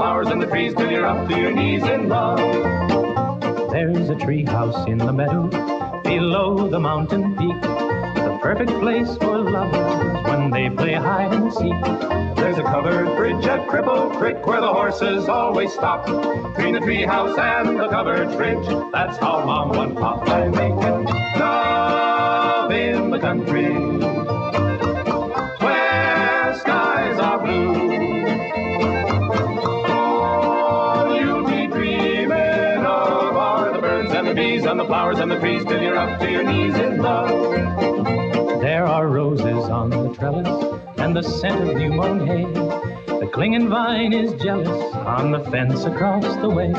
flowers and the trees till you're up to your knees in love. There's a tree house in the meadow below the mountain peak, the perfect place for lovers when they play hide and seek. There's a covered bridge at Cripple Creek where the horses always stop. Between the tree house and the covered bridge, that's how Mom and Pop are making love in the country where skies are blue. All you'll be dreaming of are the birds and the bees and the flowers and the trees till you're up to your knees in love. There are roses on the trellis and the scent of new mown hay. The clinging vine is jealous on the fence across the way.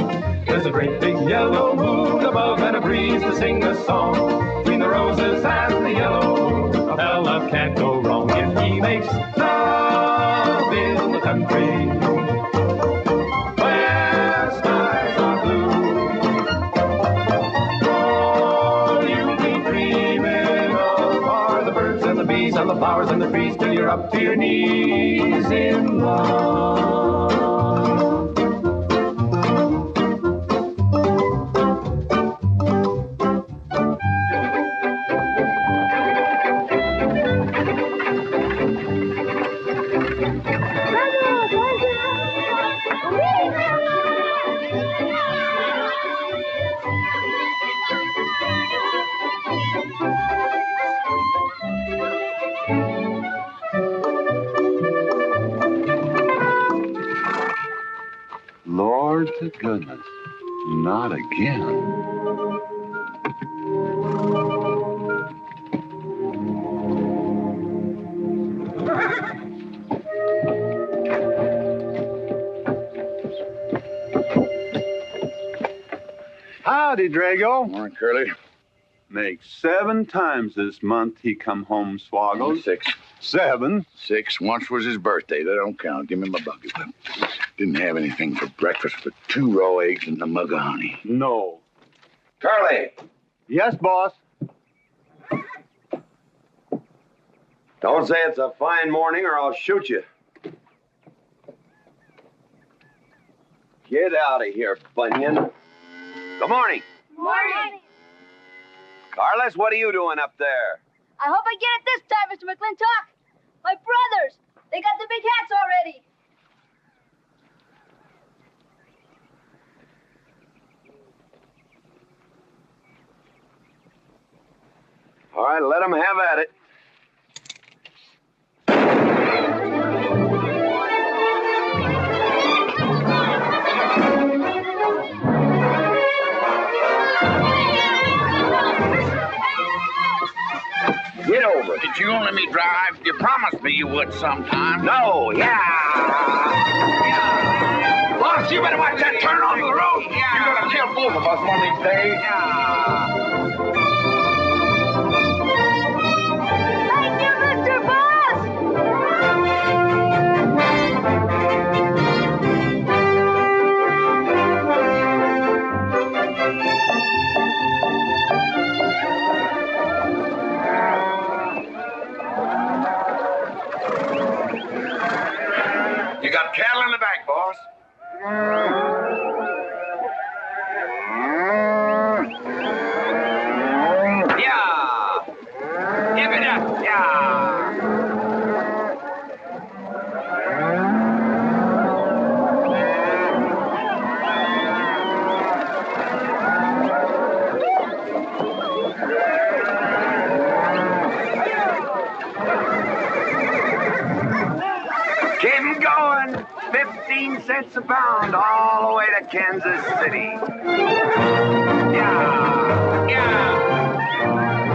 There's a great big yellow moon above and a breeze to sing a song. Between the roses and the yellow moon, a fella can't go wrong if he makes love in the country where skies are blue. All you'll be dreaming of are the birds and the bees and the flowers and the trees till you're up to your knees in love. Lord to goodness, not again. Howdy, Drago. Morning, Curly. Makes 7 times this month he come home swoggled. 6. 7? 6. Once was his birthday. That don't count. Give me my bucket. Didn't have anything for breakfast but 2 raw eggs and a mug of honey. No. Curly, Yes, boss. don't say it's a fine morning or I'll shoot you. Get out of here, Bunyan. Good morning. Morning. Carlos, what are you doing up there? I hope I get it this time, Mr. McLintock. My brothers, they got the big hats already. All right, let them have at it. Get over it. Did you let me drive? You promised me you would sometime. No, yeah. Boss, you better watch that turn onto the road. You're gonna kill both of us one of these days. Thank you, Mr. Boss. You got cattle in the back, boss. Yeah. Give it up. Yeah. Keep 'em going. 15 cents a pound all the way to Kansas City. Yeah. Yeah.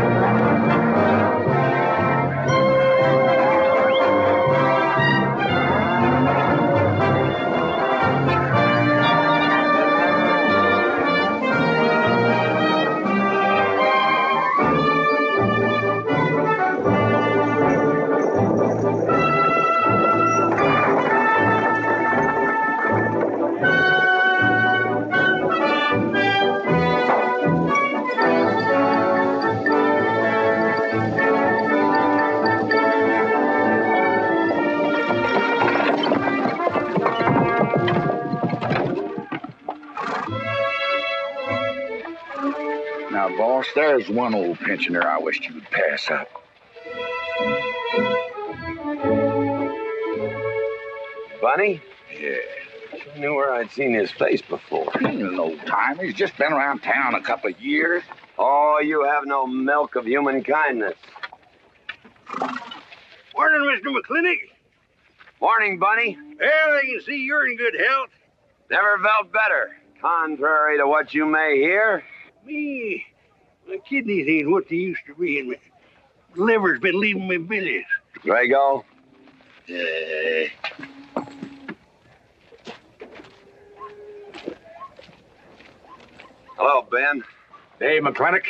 There's one old pensioner I wished you would pass up. Bunny? Yeah. I knew where I'd seen his face before. He's an old timer. He's just been around town a couple of years. Oh, you have no milk of human kindness. Morning, Mr. McLintock. Morning, Bunny. Well, I can see you're in good health. Never felt better. Contrary to what you may hear. Me, my kidneys ain't what they used to be, and my liver's been leaving me bilious. Drago? Hello, Ben. Hey, McLintock.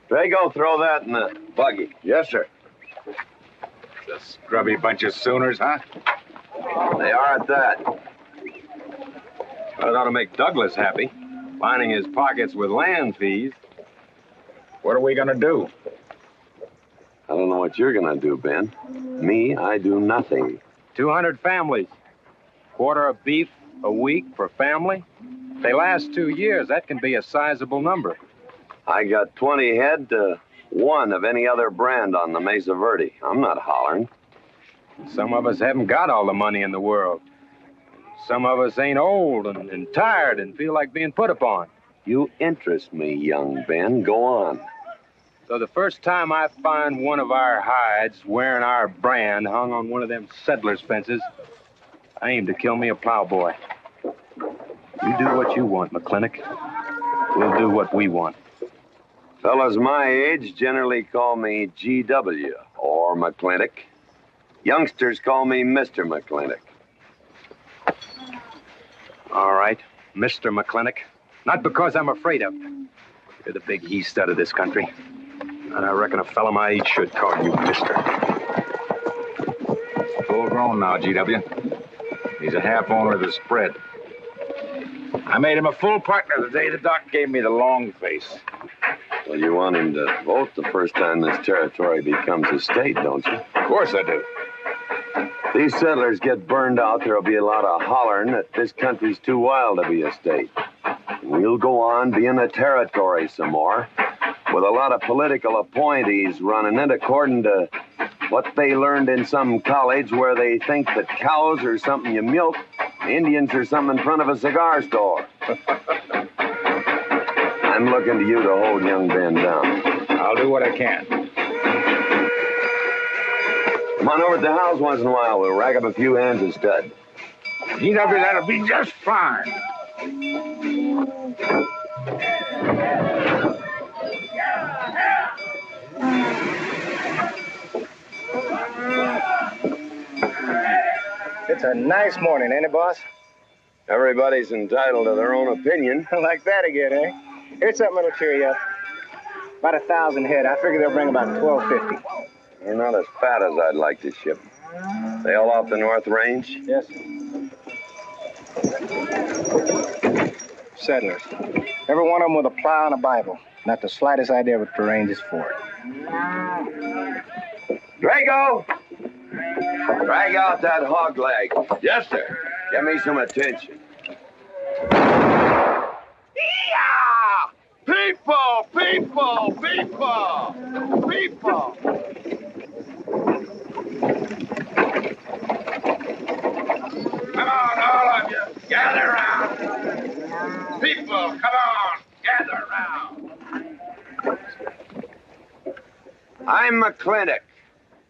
Drago, throw that in the buggy. Yes, sir. The scrubby bunch of Sooners, huh? They are at that. Well, it ought to make Douglas happy, lining his pockets with land fees. What are we gonna do? I don't know what you're gonna do, Ben. Me, I do nothing. 200 families. Quarter of beef a week for family. If they last 2 years, that can be a sizable number. I got 20 head to one of any other brand on the Mesa Verde. I'm not hollering. Some of us haven't got all the money in the world. Some of us ain't old and tired and feel like being put upon. You interest me, young Ben. Go on. So the first time I find one of our hides wearing our brand hung on one of them settlers' fences, I aim to kill me a plowboy. You do what you want, McLintock. We'll do what we want. Fellas my age generally call me GW or McLintock. Youngsters call me Mr. McLintock. All right, Mr. McLintock. Not because I'm afraid of you. You're the big he-stud of this country. And I reckon a fella my age should call you Mister. Full grown now, GW. He's a half owner of the spread. I made him a full partner the day the doc gave me the long face. Well, you want him to vote the first time this territory becomes a state, don't you? Of course I do. These settlers get burned out, there'll be a lot of hollering that this country's too wild to be a state. We'll go on being a territory some more, with a lot of political appointees running it according to what they learned in some college where they think that cows are something you milk, Indians are something in front of a cigar store. I'm looking to you to hold young Ben down. I'll do what I can. Come on over to the house once in a while. We'll rack up a few hands and stud. GW, that'll be just fine. It's a nice morning, ain't it, boss? Everybody's entitled to their own opinion. Like that again, eh? Here's something that'll cheer you up. About 1,000 head. I figure they'll bring about 1,250. They're not as fat as I'd like to ship. They all off the North Range? Yes, sir. Settlers. Every one of them with a plow and a Bible. Not the slightest idea what the range is for. Drago! Drag out that hog leg. Yes, sir. Give me some attention. Yeah! People! People! People! People! Come on, all of you. Gather around. People, come on. Gather around. I'm McLintock.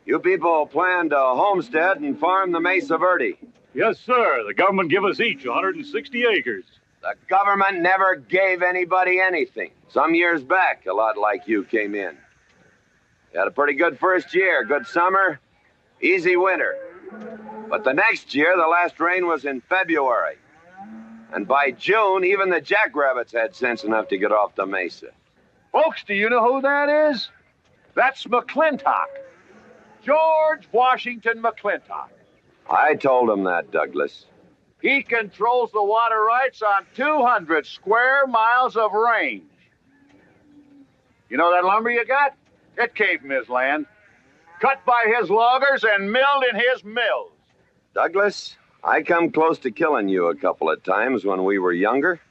You people plan to homestead and farm the Mesa Verde. Yes, sir. The government give us each 160 acres. The government never gave anybody anything. Some years back, a lot like you came in. You had a pretty good first year, good summer, easy winter. But the next year, the last rain was in February. And by June, even the jackrabbits had sense enough to get off the mesa. Folks, do you know who that is? That's McLintock. George Washington McLintock. I told him that, Douglas. He controls the water rights on 200 square miles of range. You know that lumber you got? It came from his land. Cut by his loggers and milled in his mills. Douglas, I come close to killing you a couple of times when we were younger.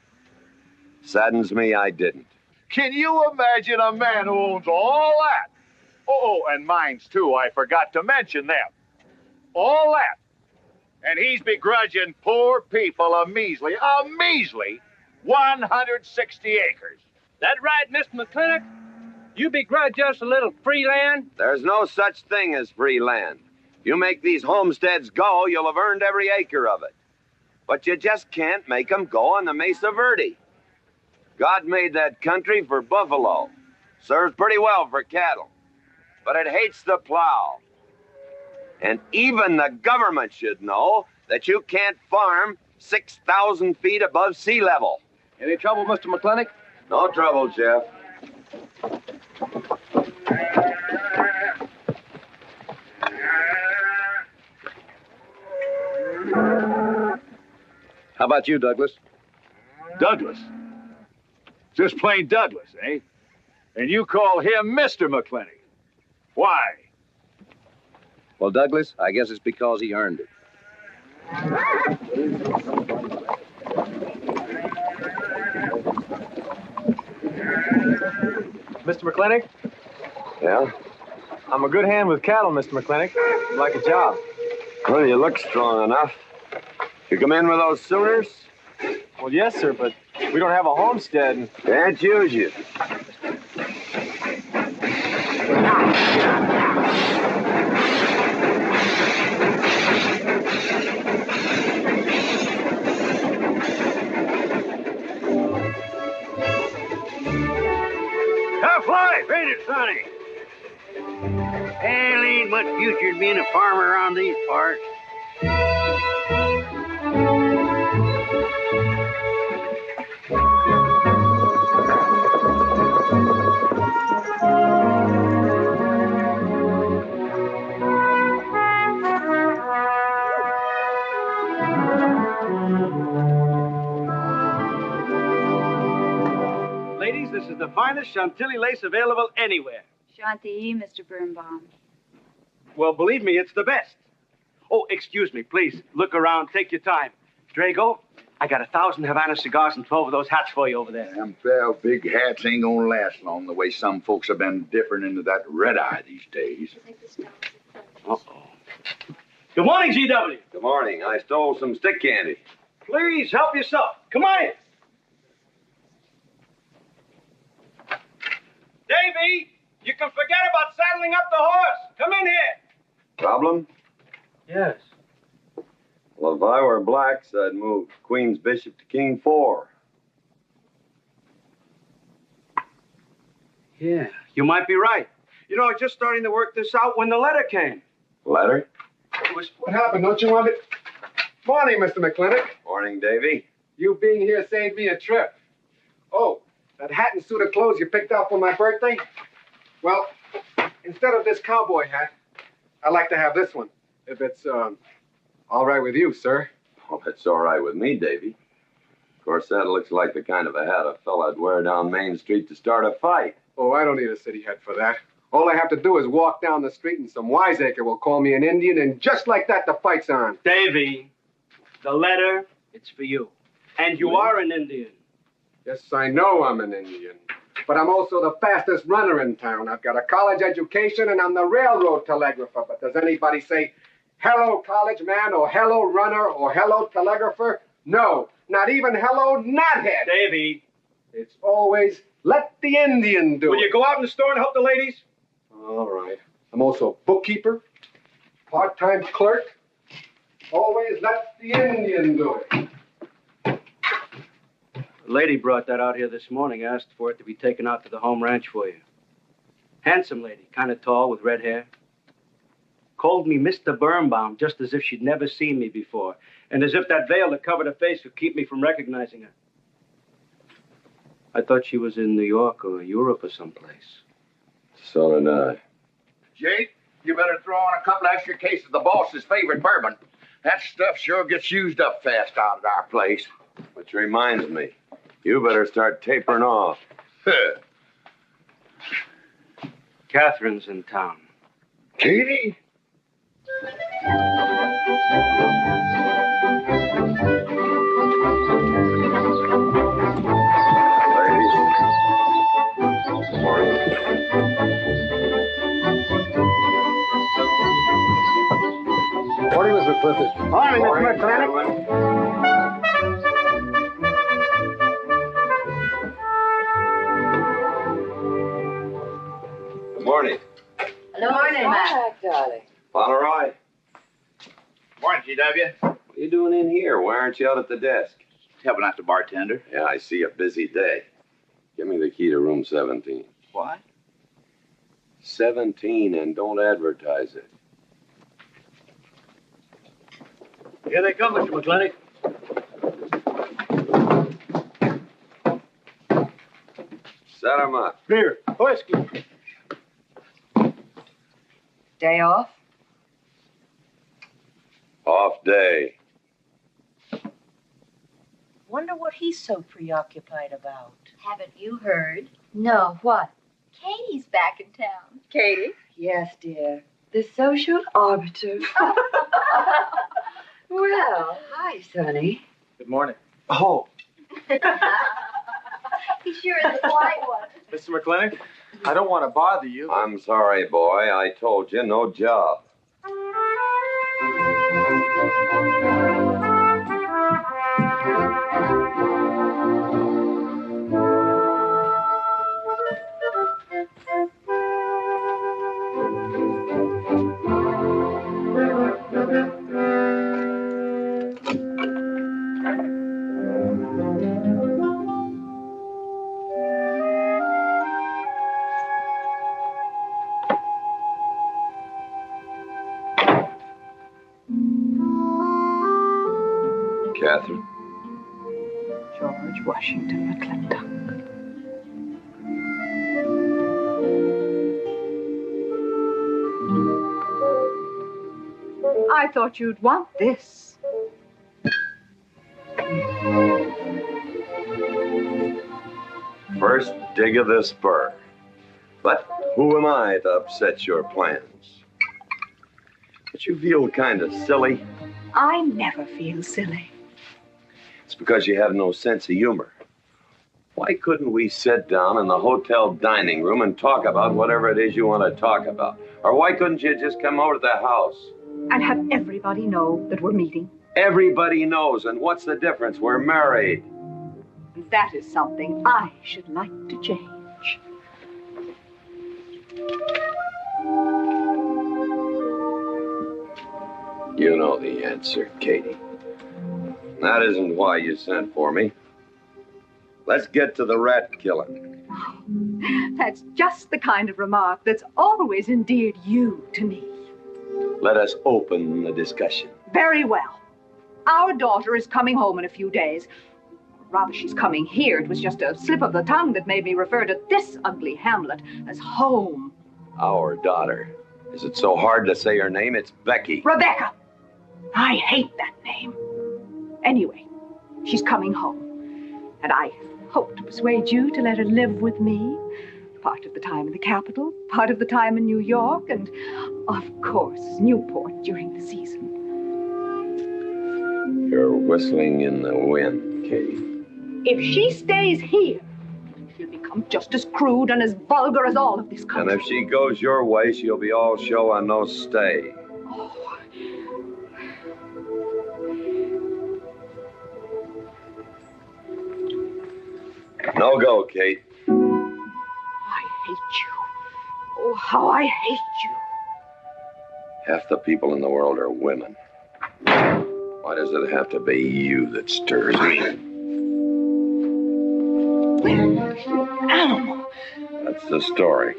Saddens me I didn't. Can you imagine a man who owns all that? Oh, and mines too. I forgot to mention them. All that. And he's begrudging poor people a measly 160 acres. That right, Mr. McLintock? You begrudge us a little free land? There's no such thing as free land. You make these homesteads go, you'll have earned every acre of it. But you just can't make them go on the Mesa Verde. God made that country for buffalo. Serves pretty well for cattle. But it hates the plow. And even the government should know that you can't farm 6,000 feet above sea level. Any trouble, Mr. McLintock? No trouble, Jeff. How about you, Douglas? Douglas? Just plain Douglas, eh? And you call him Mr. McLintock. Why? Well, Douglas, I guess it's because he earned it. Mr. McLintock? Yeah? I'm a good hand with cattle, Mr. McLintock. I'd like a job. Well, you look strong enough. You come in with those Sooners? Well, yes, sir, but we don't have a homestead. Can't use you. Tough life, ain't it, Sonny? Hell, ain't much future in being a farmer around these parts. Ladies, this is the finest Chantilly lace available anywhere. Chantilly, Mr. Birnbaum. Well, believe me, it's the best. Oh, excuse me, please. Look around. Take your time. Drago, I got 1,000 Havana cigars and 12 of those hats for you over there. Them fair big hats ain't gonna last long the way some folks have been dipping into that red eye these days. Uh-oh. Good morning, GW. Good morning. I stole some stick candy. Please, help yourself. Come on in. Davy, you can forget about saddling up the horse. Come in here. Problem? Yes. Well, if I were blacks, I'd move Queen's Bishop to King 4. Yeah, you might be right. You know, I was just starting to work this out when the letter came. Letter? It was... What happened? Don't you want it? Morning, Mr. McLintock. Morning, Davy. You being here saved me a trip. Oh, that hat and suit of clothes you picked out for my birthday? Well, instead of this cowboy hat, I'd like to have this one. If it's, all right with you, sir. Oh, it's all right with me, Davy. Of course, that looks like the kind of a hat a fella'd wear down Main Street to start a fight. Oh, I don't need a city hat for that. All I have to do is walk down the street and some wiseacre will call me an Indian, and just like that, the fight's on. Davy, the letter, it's for you. And you are an Indian. Yes, I know I'm an Indian. But I'm also the fastest runner in town. I've got a college education, and I'm the railroad telegrapher. But does anybody say, hello, college man, or hello, runner, or hello, telegrapher? No, not even hello, knothead. Davy. It's always, let the Indian do it. Will you go out in the store and help the ladies? All right. I'm also bookkeeper, part-time clerk. Always let the Indian do it. The lady brought that out here this morning, asked for it to be taken out to the home ranch for you. Handsome lady, kind of tall with red hair. Called me Mr. Birnbaum, just as if she'd never seen me before, and as if that veil that covered her face would keep me from recognizing her. I thought she was in New York or Europe or someplace. So did I. Jake, you better throw on a couple extra cases of the boss's favorite bourbon. That stuff sure gets used up fast out at our place. Which reminds me, you better start tapering off. Catherine's in town. Katie? Maureen. Morning, Mr. McClintock. Morning, Mr. McLintock. gentlemen. Good morning. Hello, morning, Matt. darling. Fauntleroy, Morning, GW. what are you doing in here? Why aren't you out at the desk? Helping out the bartender. Yeah, I see a busy day. Give me the key to room 17. What? 17, and don't advertise it. Here they come, Mr. McLintock. Set 'em up. Beer, whiskey. Day off? Off day. Wonder what he's so preoccupied about. Haven't you heard? No, what? Katie's back in town. Katie? Yes, dear. The social arbiter. Well, hi, Sonny. Good morning. Oh, He sure is a quiet one. Mr. McLintock, I don't want to bother you. I'm sorry, boy. I told you, no job. Catherine? George Washington McLintock. I thought you'd want this. First dig of the spur. But who am I to upset your plans? But you feel kind of silly. I never feel silly. It's because you have no sense of humor. Why couldn't we sit down in the hotel dining room and talk about whatever it is you want to talk about? Or why couldn't you just come over to the house? And have everybody know that we're meeting. Everybody knows, and what's the difference? We're married. That is something I should like to change. You know the answer, Katie. That isn't why you sent for me. Let's get to the rat killing. That's just the kind of remark that's always endeared you to me. Let us open the discussion. Very well. Our daughter is coming home in a few days. Rather, she's coming here. It was just a slip of the tongue that made me refer to this ugly hamlet as home. Our daughter. Is it so hard to say her name? It's Becky. Rebecca. I hate that name. Anyway, she's coming home. And I hope to persuade you to let her live with me. Part of the time in the capital, part of the time in New York, and, of course, Newport during the season. You're whistling in the wind, Katie. If she stays here, she'll become just as crude and as vulgar as all of this country. And if she goes your way, she'll be all show and no stay. Oh. No go, Kate. I hate you. Oh, how I hate you. Half the people in the world are women. Why does it have to be you that stirs me? Animal. That's the story.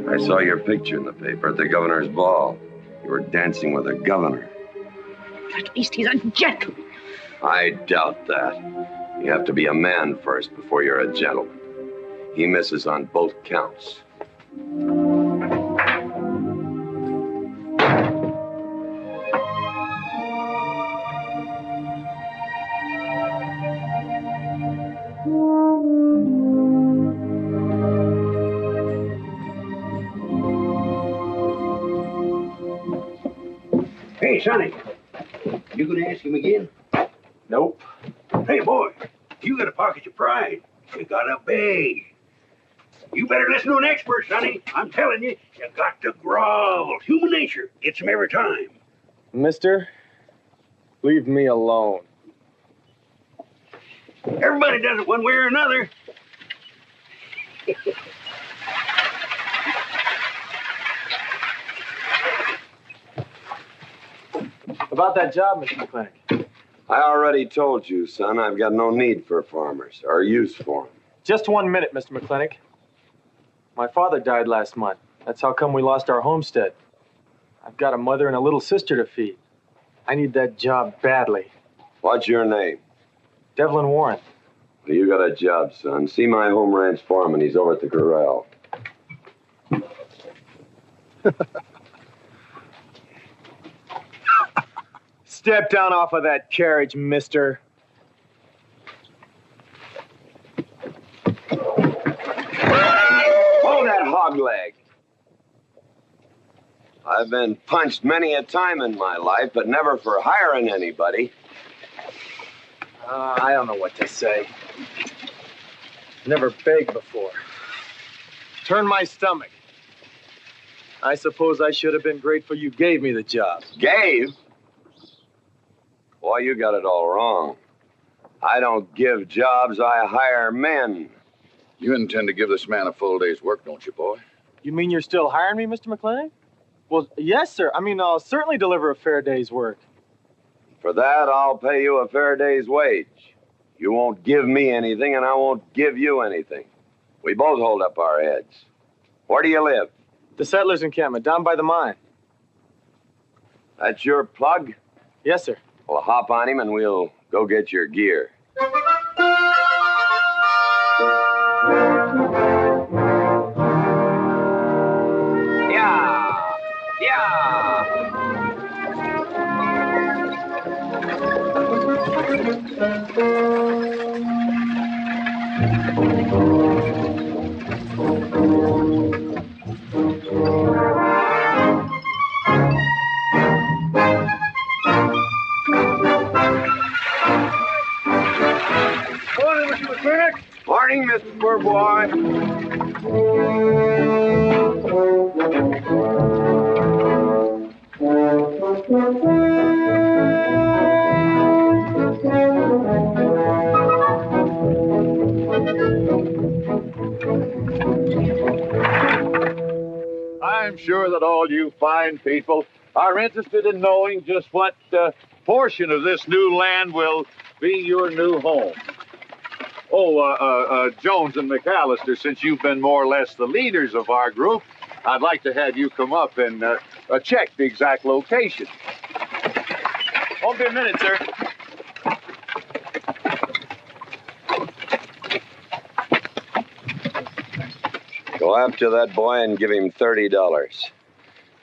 I saw your picture in the paper at the governor's ball. You were dancing with the governor. At least he's a gentleman. I doubt that. You have to be a man first before you're a gentleman. He misses on both counts. Hey, Sonny. You gonna ask him again? Nope. Hey, boy, you gotta pocket your pride. You got a bag. You better listen to an expert, Sonny. I'm telling you, you got to grovel. Human nature gets him every time. Mister, leave me alone. Everybody does it one way or another. About that job, Mr. McLintock. I already told you, son, I've got no need for farmers or use for them. Just 1 minute, Mr. McLintock. My father died last month. That's how come we lost our homestead. I've got a mother and a little sister to feed. I need that job badly. What's your name? Devlin Warren. Well, you got a job, son. See my home ranch foreman. He's over at the corral. Step down off of that carriage, mister. Hold that hog leg. I've been punched many a time in my life, but never for hiring anybody. I don't know what to say. Never begged before. Turn my stomach. I suppose I should have been grateful you gave me the job. Gave? Boy, you got it all wrong. I don't give jobs, I hire men. You intend to give this man a full day's work, don't you, boy? You mean you're still hiring me, Mr. McLean? Well, yes, sir. I mean, I'll certainly deliver a fair day's work. For that, I'll pay you a fair day's wage. You won't give me anything, and I won't give you anything. We both hold up our heads. Where do you live? The settlers' encampment, down by the mine. That's your plug? Yes, sir. Well, hop on him, and we'll go get your gear. Morning, Mr. Poor I'm sure that all you fine people are interested in knowing just what portion of this new land will be your new home. Oh, Jones and McAllister, since you've been more or less the leaders of our group, I'd like to have you come up and check the exact location. Won't be a minute, sir. Go after that boy and give him $30.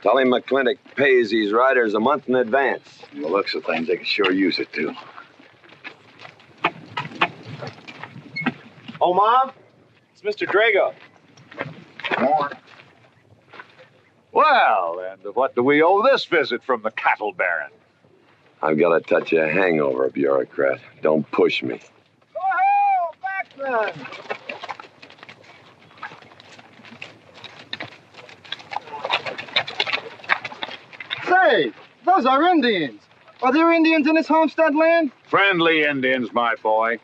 Tell him McLintock pays these riders a month in advance. From the looks of things, they could sure use it, too. Oh, Mom? It's Mr. Drago. Well, and what do we owe this visit from the cattle baron? I've got a touch of hangover, bureaucrat. Don't push me. Oh, McLaglen! Say, those are Indians. Are there Indians in this homestead land? Friendly Indians, my boy.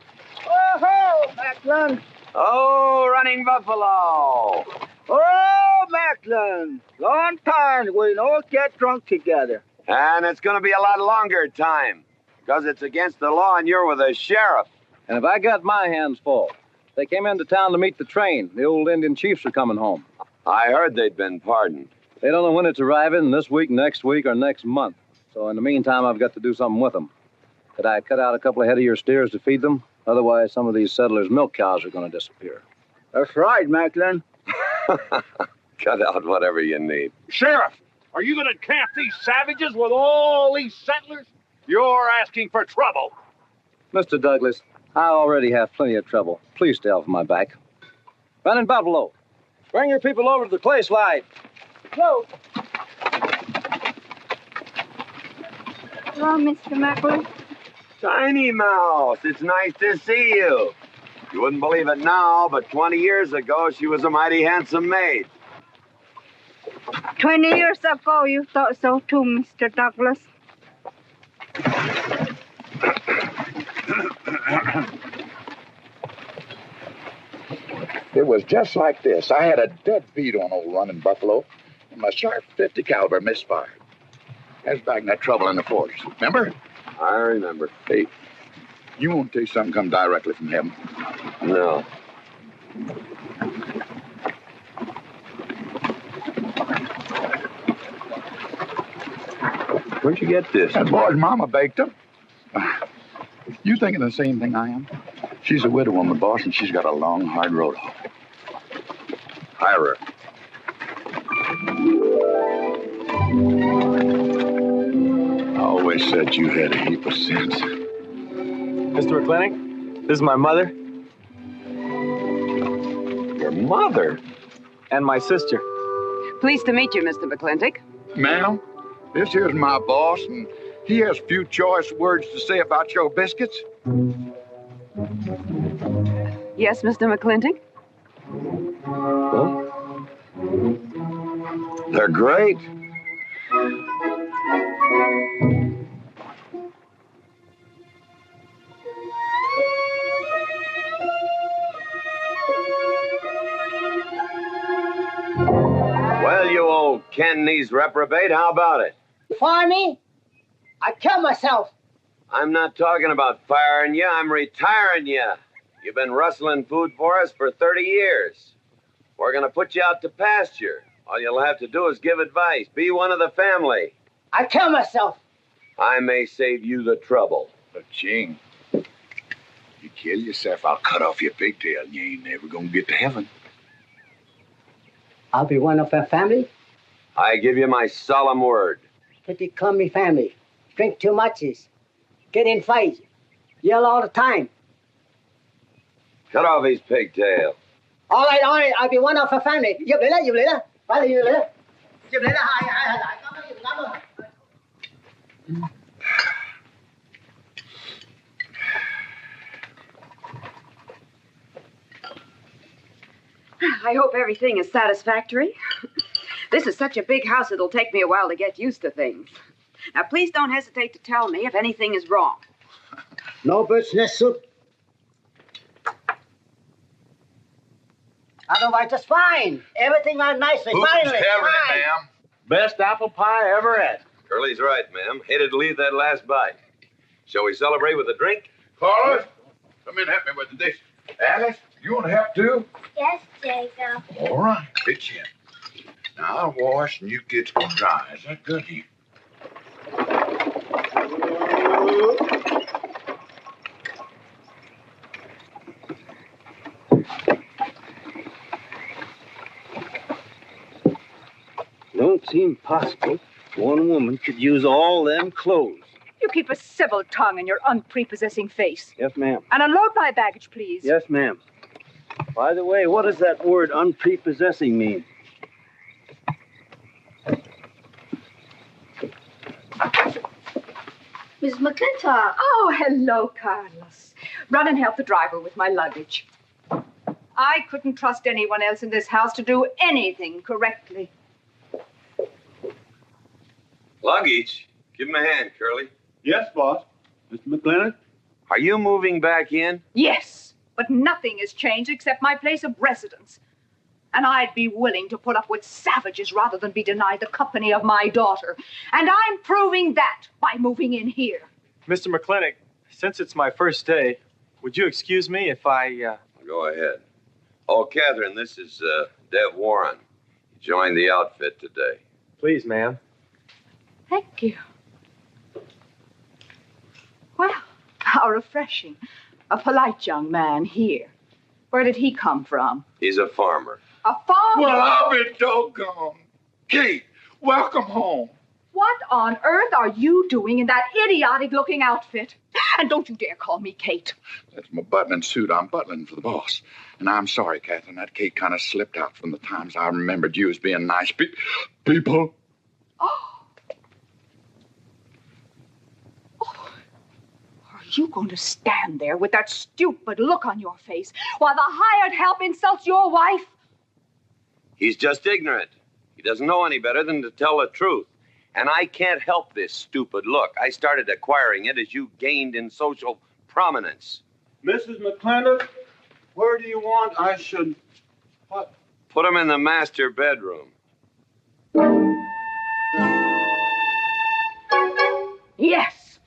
Oh, McLaglen! Oh, running buffalo! Oh, McLaglen! Long time we don't get drunk together. And it's going to be a lot longer time, because it's against the law and you're with the sheriff. And if I got my hands full, they came into town to meet the train. The old Indian chiefs are coming home. I heard they'd been pardoned. They don't know when it's arriving, this week, next week, or next month. So in the meantime, I've got to do something with them. Could I cut out a couple of head of your steers to feed them? Otherwise, some of these settlers' milk cows are going to disappear. That's right, McLaglen. Cut out whatever you need. Sheriff, are you going to camp these savages with all these settlers? You're asking for trouble. Mr. Douglas, I already have plenty of trouble. Please stay off my back. Running Buffalo, bring your people over to the clay slide. Go. Hello, Mr. McLaglen. Tiny Mouse, it's nice to see you. You wouldn't believe it now, but 20 years ago, she was a mighty handsome maid. 20 years ago, you thought so too, Mr. Douglas. It was just like this. I had a dead beat on old running buffalo, and my sharp 50 caliber misfired. That's back in that trouble in the forest. Remember? I remember. Hey, you want to take something come directly from heaven? No. Where'd you get this? That boy's mama baked them. You thinking the same thing I am? She's a widow woman, boss, and she's got a long, hard road home. Hire her. I always said you had a heap of sense. Mr. McLintock, this is my mother. Your mother? And my sister. Pleased to meet you, Mr. McLintock. Ma'am, this here's my boss, and he has few choice words to say about your biscuits. Yes, Mr. McLintock? Well, they're great. Well, you old Cantonese reprobate, how about it? Fire me? I'd kill myself. I'm not talking about firing you, I'm retiring you. You've been rustling food for us for 30 years. We're gonna put you out to pasture. All you'll have to do is give advice. Be one of the family. I'd kill myself. I may save you the trouble. But, Ching, you kill yourself, I'll cut off your pigtail, and you ain't never gonna get to heaven. I'll be one of our family. I give you my solemn word. Pretty clumsy family. Drink too much, get in fights, yell all the time. Cut off his pigtail. All right, I'll be one of our family. Giúp lấy đó. Phải là giúp lấy đó. Giúp lấy đó, hai lại. Cảm ơn. I hope everything is satisfactory. This is such a big house, it'll take me a while to get used to things. Now, please don't hesitate to tell me if anything is wrong. No bird's nest soup. Otherwise, just fine. Everything on nicely. Finally, fine. Ma'am? Best apple pie ever had. Curly's right, ma'am. Hated to leave that last bite. Shall we celebrate with a drink? Carlos, come in and help me with the dishes. Alice, you want to help too? Yes, Jacob. All right, pitch in. Now I'll wash and you get some dry. Is that good here? Don't seem possible one woman could use all them clothes. You keep a civil tongue in your unprepossessing face. Yes, ma'am. And unload my baggage, please. Yes, ma'am. By the way, what does that word unprepossessing mean? Miss McLintock. Oh, hello, Carlos. Run and help the driver with my luggage. I couldn't trust anyone else in this house to do anything correctly. Luggage? Give him a hand, Curly. Yes, boss. Mr. McLintock? Are you moving back in? Yes, but nothing has changed except my place of residence. And I'd be willing to put up with savages rather than be denied the company of my daughter. And I'm proving that by moving in here. Mr. McLintock, since it's my first day, would you excuse me if I, Go ahead. Oh, Catherine, this is Dev Warren. He joined the outfit today. Please, ma'am. Thank you. Well, how refreshing. A polite young man here. Where did he come from? He's a farmer. A farmer? Well, I'll be doggone. Kate, welcome home. What on earth are you doing in that idiotic-looking outfit? And don't you dare call me Kate. That's my butling suit. I'm butling for the boss. And I'm sorry, Catherine. That Kate kind of slipped out from the times I remembered you as being nice people. Oh. Are You going to stand there with that stupid look on your face while the hired help insults your wife? He's just ignorant. He doesn't know any better than to tell the truth. And I can't help this stupid look. I started acquiring it as you gained in social prominence. Mrs. McLintock, where do you want I should... What? Put him in the master bedroom. Yes.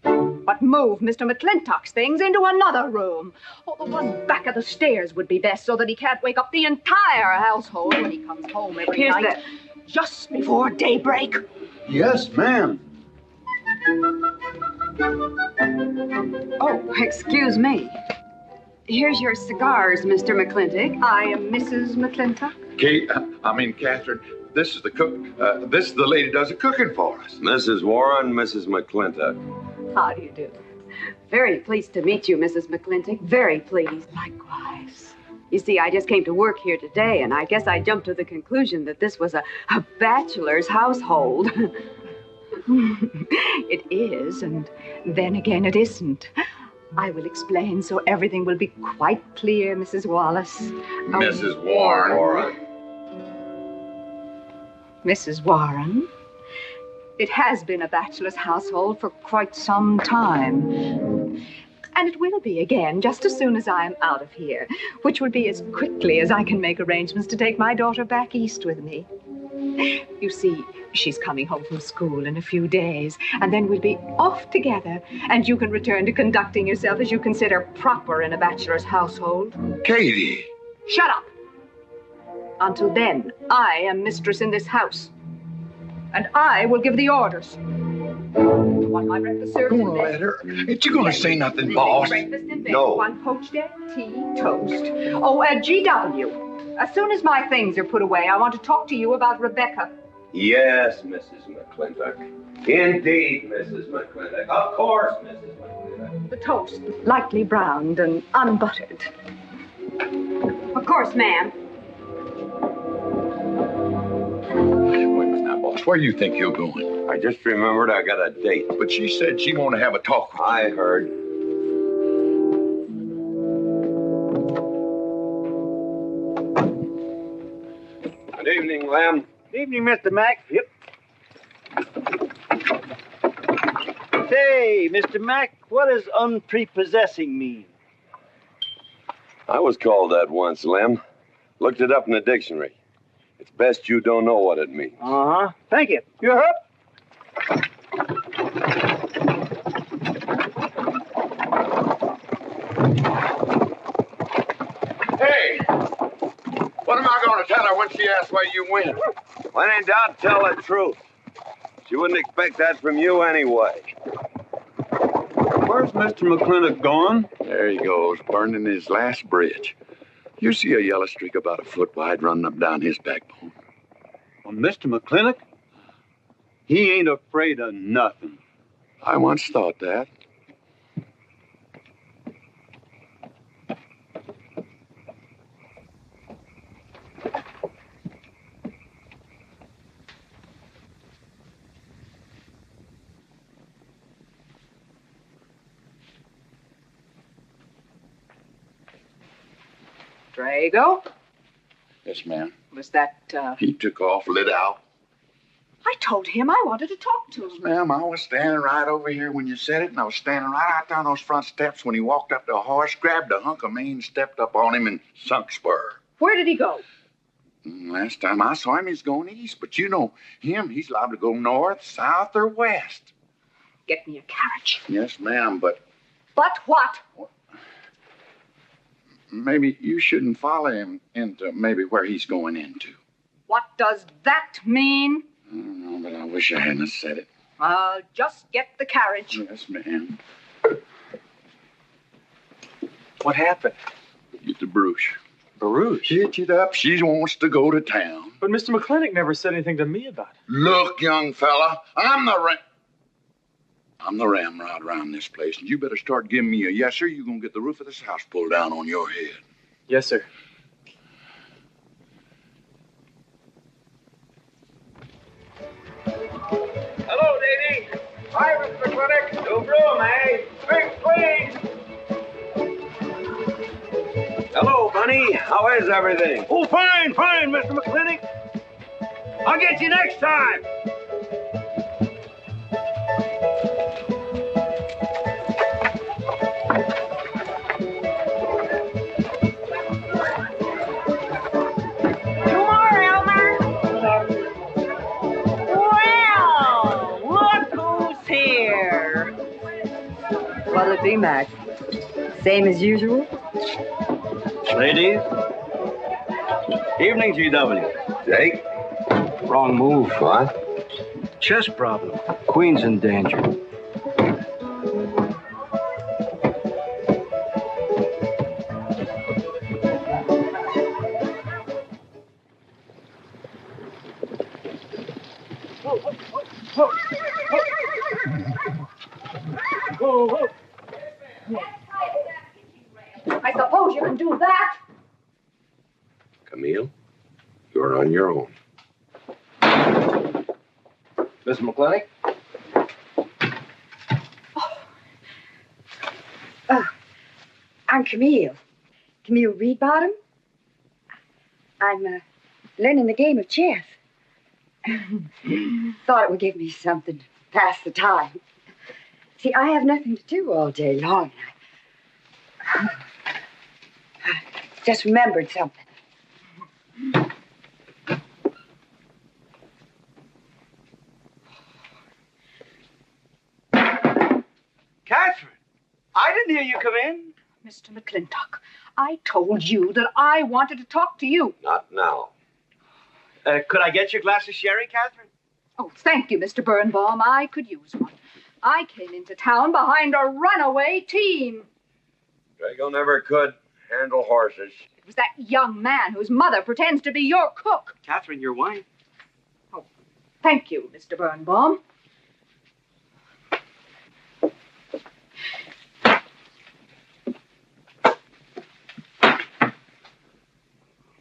But move Mr. McLintock's things into another room. Oh, the one back of the stairs would be best so that he can't wake up the entire household when he comes home every Here's night. Just before daybreak. Yes, ma'am. Oh, excuse me. Here's your cigars, Mr. McLintock. I am Mrs. McLintock. Catherine, this is the cook. This is the lady does the cooking for us. Mrs. Warren, Mrs. McLintock. How do you do? Very pleased to meet you, Mrs. McLintock. Very pleased. Likewise. You see, I just came to work here today, and I guess I jumped to the conclusion that this was a bachelor's household. It is, and then again it isn't. I will explain so everything will be quite clear, Mrs. Wallace. Mrs. Warren. Mrs. Warren, it has been a bachelor's household for quite some time. And it will be again just as soon as I am out of here, which will be as quickly as I can make arrangements to take my daughter back east with me. You see, she's coming home from school in a few days, and then we'll be off together, and you can return to conducting yourself as you consider proper in a bachelor's household. Katie. Shut up! Until then, I am mistress in this house, and I will give the orders. You want my breakfast served in bed? Let her. Ain't you gonna say nothing, boss? Breakfast in bed. No. 1 poached egg, tea, toast. Oh, GW. As soon as my things are put away, I want to talk to you about Rebecca. Yes, Mrs. McLintock. Indeed, Mrs. McLintock. Of course, Mrs. McLintock. The toast, lightly browned and unbuttered. Of course, ma'am. Wait a minute now, boss. Where do you think you're going? I just remembered I got a date. But she said she want to have a talk with you. I heard. Good evening, Lem. Good evening, Mr. Mack. Yep. Say, Mr. Mack, what does unprepossessing mean? I was called that once, Lem. Looked it up in the dictionary. It's best you don't know what it means. Uh-huh. Thank you. You up? Hey! What am I going to tell her when she asks where you went? When in doubt, tell the truth. She wouldn't expect that from you anyway. Where's Mr. McLintock going? There he goes, burning his last bridge. You see a yellow streak about a foot wide running up down his backbone. Well, Mr. McLintock? He ain't afraid of nothing. I once thought that. Drago? Yes, ma'am. Was that, He took off, lit out. I told him I wanted to talk to him. Ma'am, I was standing right over here when you said it, and I was standing right out down those front steps when he walked up to a horse, grabbed a hunk of mane, stepped up on him, and sunk spur. Where did he go? Last time I saw him, he's going east. But you know him, he's liable to go north, south, or west. Get me a carriage. Yes, ma'am, but But what? maybe you shouldn't follow him into maybe where he's going into. What does that mean? I don't know, but I wish I hadn't have said it. I'll just get the carriage. Yes, ma'am. What happened? Get the brooch. Baruch? Hitch it up. She wants to go to town. But Mr. McLintock never said anything to me about it. Look, young fella, I'm the ramrod around this place, and you better start giving me a yes, sir. You're gonna get the roof of this house pulled down on your head. Yes, sir. Hello, Davy. Hi, Mr. McLintock. No room, eh? Big please. Hello, Bunny. How is everything? Oh, fine, fine, Mr. McLintock. I'll get you next time. More, Elmer. Well, look who's here. What'll it be, Mac? Same as usual? Ladies? Evening, GW. Jake? Wrong move. What? Chess problem. Queen's in danger. I suppose you can do that. Camille, you're on your own. Mr. McLintock? I'm Camille. Camille Reedbottom. I'm learning the game of chess. Thought it would give me something to pass the time. See, I have nothing to do all day long. I just remembered something. Catherine, I didn't hear you come in. Mr. McLintock, I told you that I wanted to talk to you. Not now. Could I get your glass of sherry, Catherine? Oh, thank you, Mr. Birnbaum. I could use one. I came into town behind a runaway team. Drago never could handle horses. It was that young man whose mother pretends to be your cook. Catherine, your wine. Oh, thank you, Mr. Birnbaum.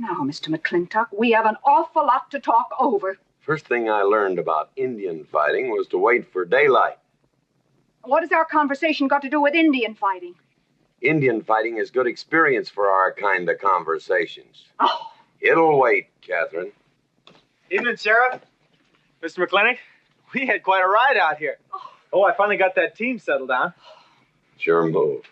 Now, Mr. McLintock, we have an awful lot to talk over. First thing I learned about Indian fighting was to wait for daylight. What has our conversation got to do with Indian fighting? Indian fighting is good experience for our kind of conversations. Oh. It'll wait, Catherine. Evening, Sheriff. Mr. McLintock, we had quite a ride out here. Oh, I finally got that team settled down. It's your move.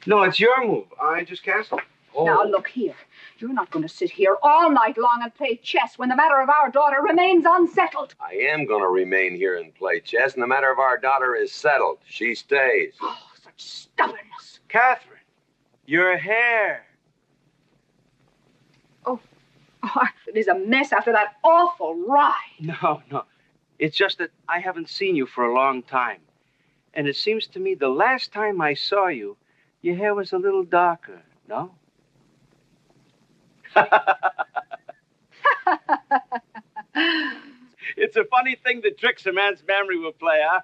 No, it's your move. I just castled. Now, look here. You're not going to sit here all night long and play chess when the matter of our daughter remains unsettled. I am going to remain here and play chess, and the matter of our daughter is settled. She stays. Oh, such stubbornness. Catherine, your hair. Oh, it is a mess after that awful ride. No. It's just that I haven't seen you for a long time. And it seems to me the last time I saw you, your hair was a little darker, no? It's a funny thing that tricks a man's memory will play, huh?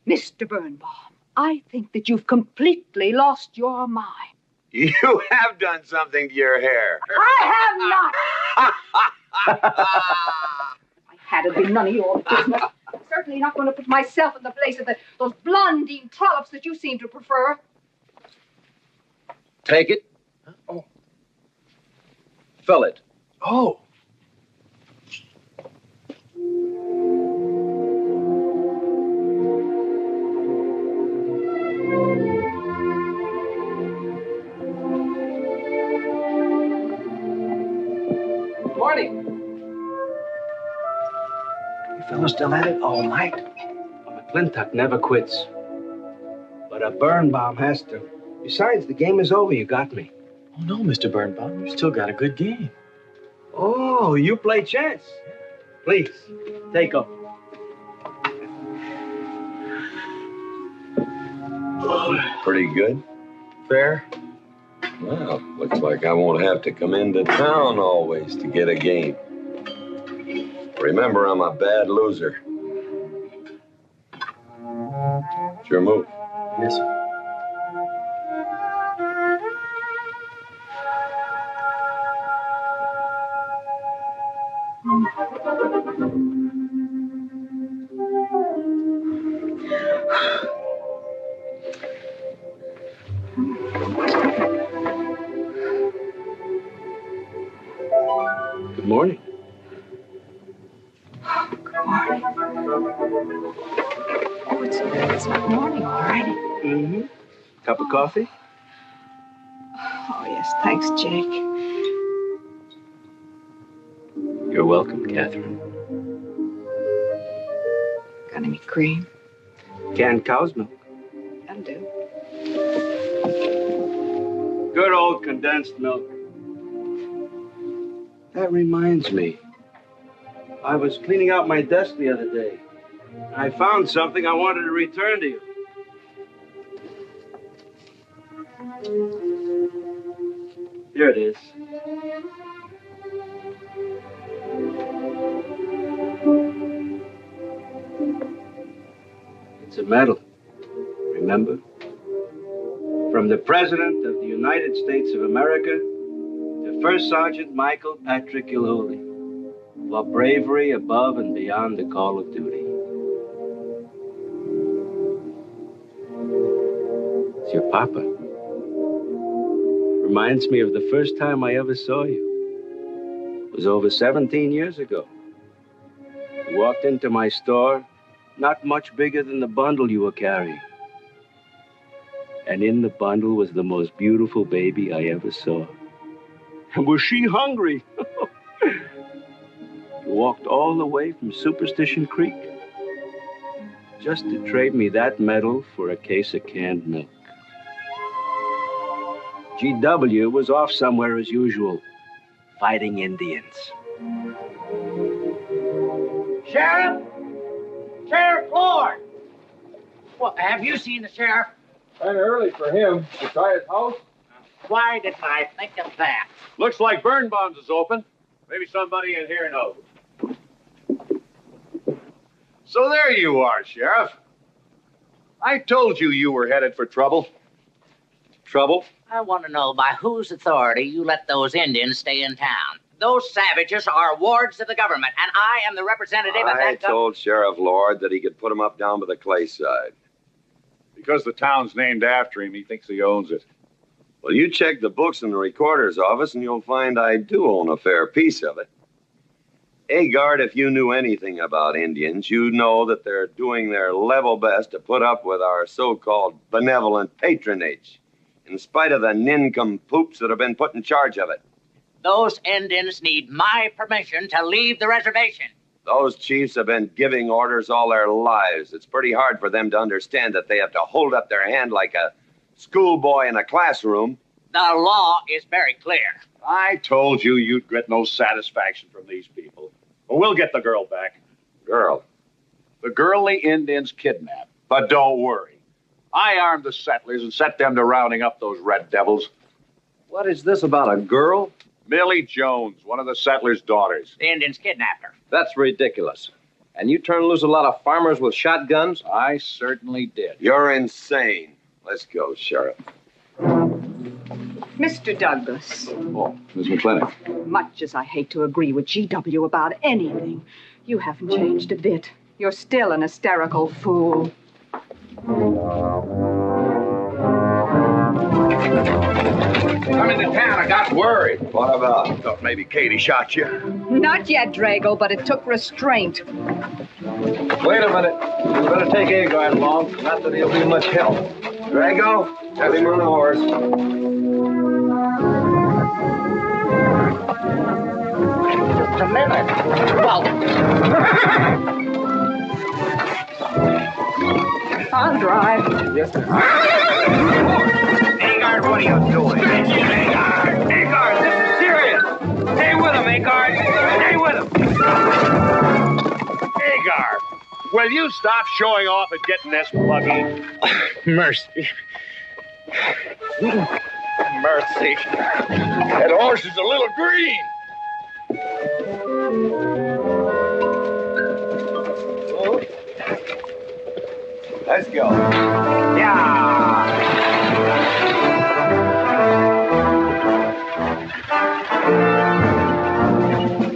Mr. Birnbaum, I think that you've completely lost your mind. You have done something to your hair. I have not. I had it been none of your business. I'm certainly not going to put myself in the place of those blondine trollops that you seem to prefer. Take it. Oh. Fill it. Oh. Morning. You fellas still at it all night? McLintock never quits. But a Birnbaum has to. Besides, the game is over. You got me. Oh, no, Mr. Birnbaum. You still got a good game. Oh, you play chess. Please, take up. Pretty good. Fair? Well, looks like I won't have to come into town always to get a game. Remember, I'm a bad loser. It's your move. Yes, sir. Oh, it's not morning already. Mm-hmm. Cup of coffee? Oh, yes, thanks, Jake. You're welcome, Catherine. Got any cream? Canned cow's milk. That'll do. Good old condensed milk. That reminds me. I was cleaning out my desk the other day. I found something I wanted to return to you. Here it is. It's a medal. Remember? From the President of the United States of America to First Sergeant Michael Patrick Gilhooly for bravery above and beyond the call of duty. It's your papa. Reminds me of the first time I ever saw you. It was over 17 years ago. You walked into my store, not much bigger than the bundle you were carrying. And in the bundle was the most beautiful baby I ever saw. And was she hungry? You walked all the way from Superstition Creek just to trade me that medal for a case of canned milk. GW was off somewhere as usual, fighting Indians. Sheriff! Sheriff Ford! Well, have you seen the sheriff? Kind of early for him. To try his house? Why didn't I think of that? Looks like Birnbaum's is open. Maybe somebody in here knows. So there you are, Sheriff. I told you you were headed for trouble. Trouble? I want to know by whose authority you let those Indians stay in town. Those savages are wards of the government, and I am the representative of I that told Sheriff Lord that he could put him up down by the clay side. Because the town's named after him, he thinks he owns it. Well, you check the books in the recorder's office, and you'll find I do own a fair piece of it. Agard, if you knew anything about Indians, you'd know that they're doing their level best to put up with our so-called benevolent patronage, in spite of the nincompoops that have been put in charge of it. Those Indians need my permission to leave the reservation. Those chiefs have been giving orders all their lives. It's pretty hard for them to understand that they have to hold up their hand like a schoolboy in a classroom. The law is very clear. I told you you'd get no satisfaction from these people. But we'll get the girl back. Girl? The girl the Indians kidnapped. But don't worry. I armed the settlers and set them to rounding up those red devils. What is this about a girl? Millie Jones, one of the settlers' daughters. The Indians kidnapped her. That's ridiculous. And you turn loose a lot of farmers with shotguns? I certainly did. You're insane. Let's go, Sheriff. Mr. Douglas, Oh, Miss McLintock. much as I hate to agree with GW about anything, you haven't changed a bit. You're still an hysterical fool. Come into town. I got worried. What about? Thought maybe Katie shot you. Not yet, Drago, but it took restraint. Wait a minute. You better take Agard along. Not that he'll be much help. Drago, have him on the horse. Just a minute. Well, I'll drive. Yes, sir. Agard, what are you doing? Agard! Agard, this is serious! Stay with him, Agard! Stay with him! Agard, will you stop showing off and getting this pluggy? Mercy. Mercy. That horse is a little green. Let's go.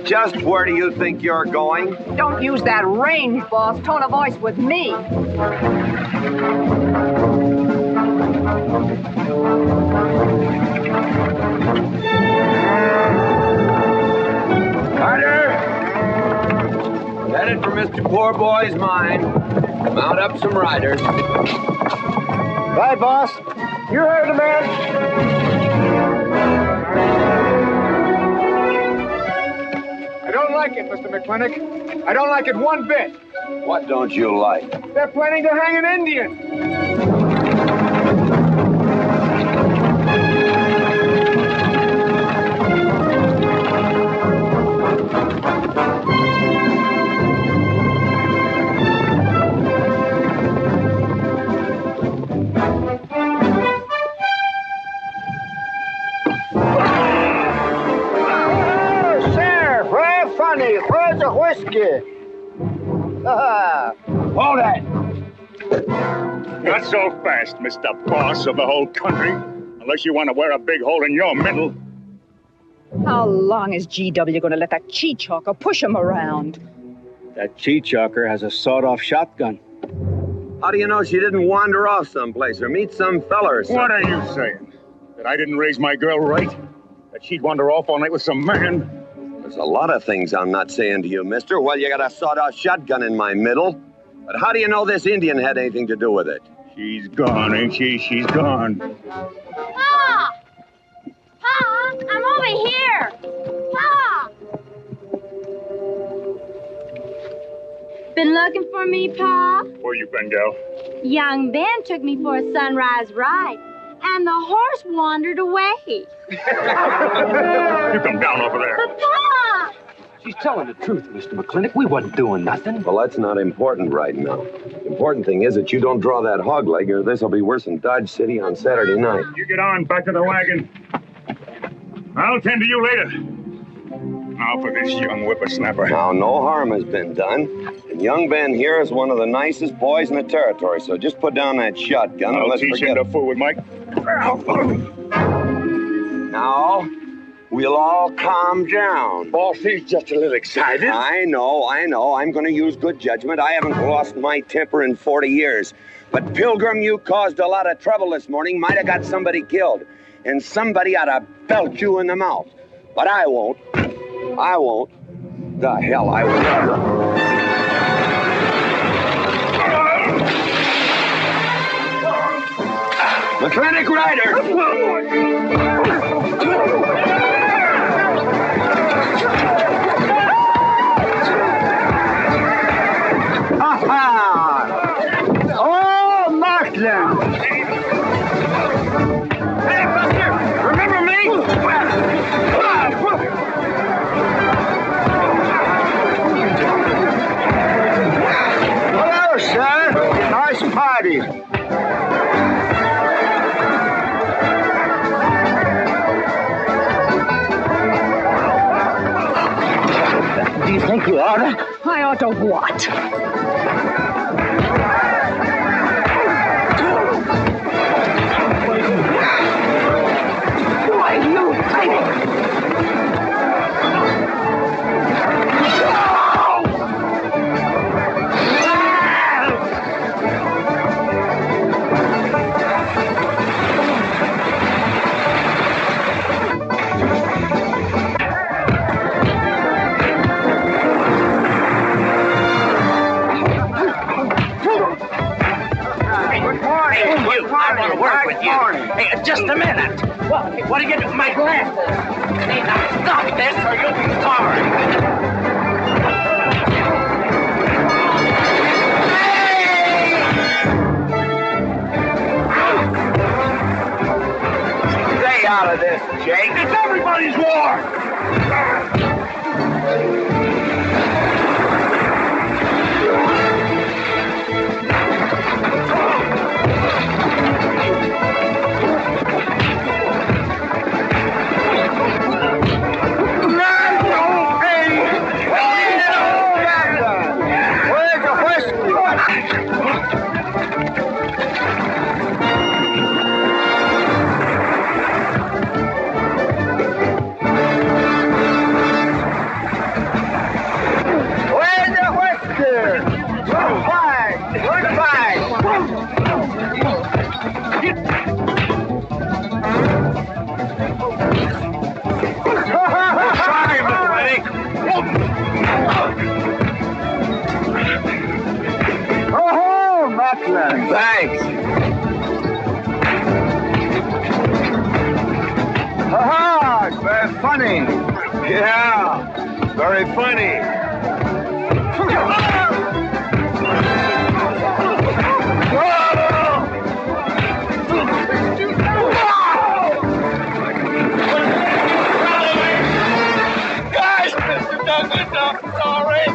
Just where do you think you're going? Don't use that range, boss. Tone of voice with me. Carter! That headed for Mr. Poor Boy's mine. Mount up some riders. Right, boss. You heard the man. I don't like it, Mr. McLintock. I don't like it one bit. What don't you like? They're planning to hang an Indian. Where's the whiskey? Hold that. Not so fast, Mr. Boss of the whole country. Unless you want to wear a big hole in your middle. How long is GW going to let that cheat-chalker push him around? That cheat-chalker has a sawed-off shotgun. How do you know she didn't wander off someplace or meet some fella or something? What are you saying? That I didn't raise my girl right? That she'd wander off all night with some man? There's a lot of things I'm not saying to you, mister. Well, you got a sawed-off shotgun in my middle. But how do you know this Indian had anything to do with it? She's gone, ain't she? She's gone. Pa! Pa! I'm over here! Pa! Been looking for me, Pa? Where you been, gal? Young Ben took me for a sunrise ride, and the horse wandered away. You come down over there. But, Pa! She's telling the truth, Mr. McLintock. We wasn't doing nothing. Well, that's not important right now. The important thing is that you don't draw that hog leg, or this will be worse than Dodge City on Saturday night. You get on, back to the wagon. I'll tend to you later. Now for this young whippersnapper. Now, no harm has been done. And young Ben here is one of the nicest boys in the territory, so just put down that shotgun and I'll let's teach forget him to fool with Mike. Now, we'll all calm down. Boss, he's just a little excited. I know. I'm going to use good judgment. I haven't lost my temper in 40 years. But, Pilgrim, you caused a lot of trouble this morning. Might have got somebody killed. And somebody ought to belt you in the mouth. But I won't. The hell I won't. McLintock Rider! Oh, McLaglen! Hey, Buster! Remember me? Hello, sir. Nice party. Do you think you ought to? I ought to what? Why do you think? I want to work with you. Hey, just a minute. What are you doing? My glasses. Hey, now stop this or you'll be sorry. Stay out of this, Jake. It's everybody's war. Where's the whiskey? Where's the whiskey? Goodbye. Sorry, McLintock. McLaglen. Thanks. Ha-ha! It's very funny. Yeah, very funny. Guys, Mr. Douglas, I'm sorry.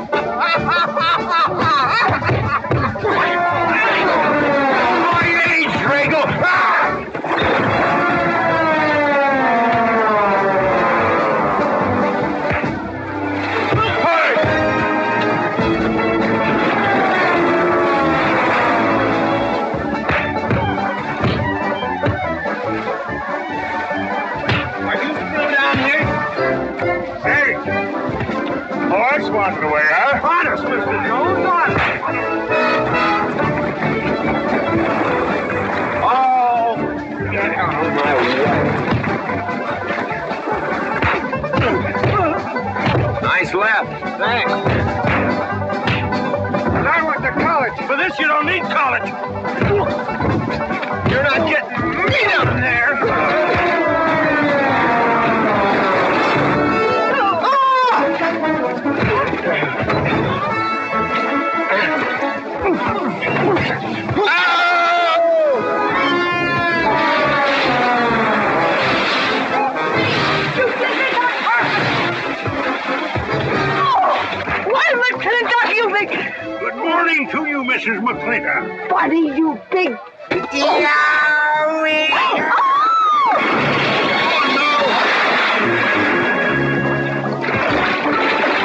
My age, Drago. Horse wandered away, huh? Honest, Mr. Jones, honest. Oh, get out of my way. Nice left. Thanks. And I went to college. For this, you don't need college. You're not getting me down there. Good morning to you, Mrs. McLintock. Buddy, you big... Yowie!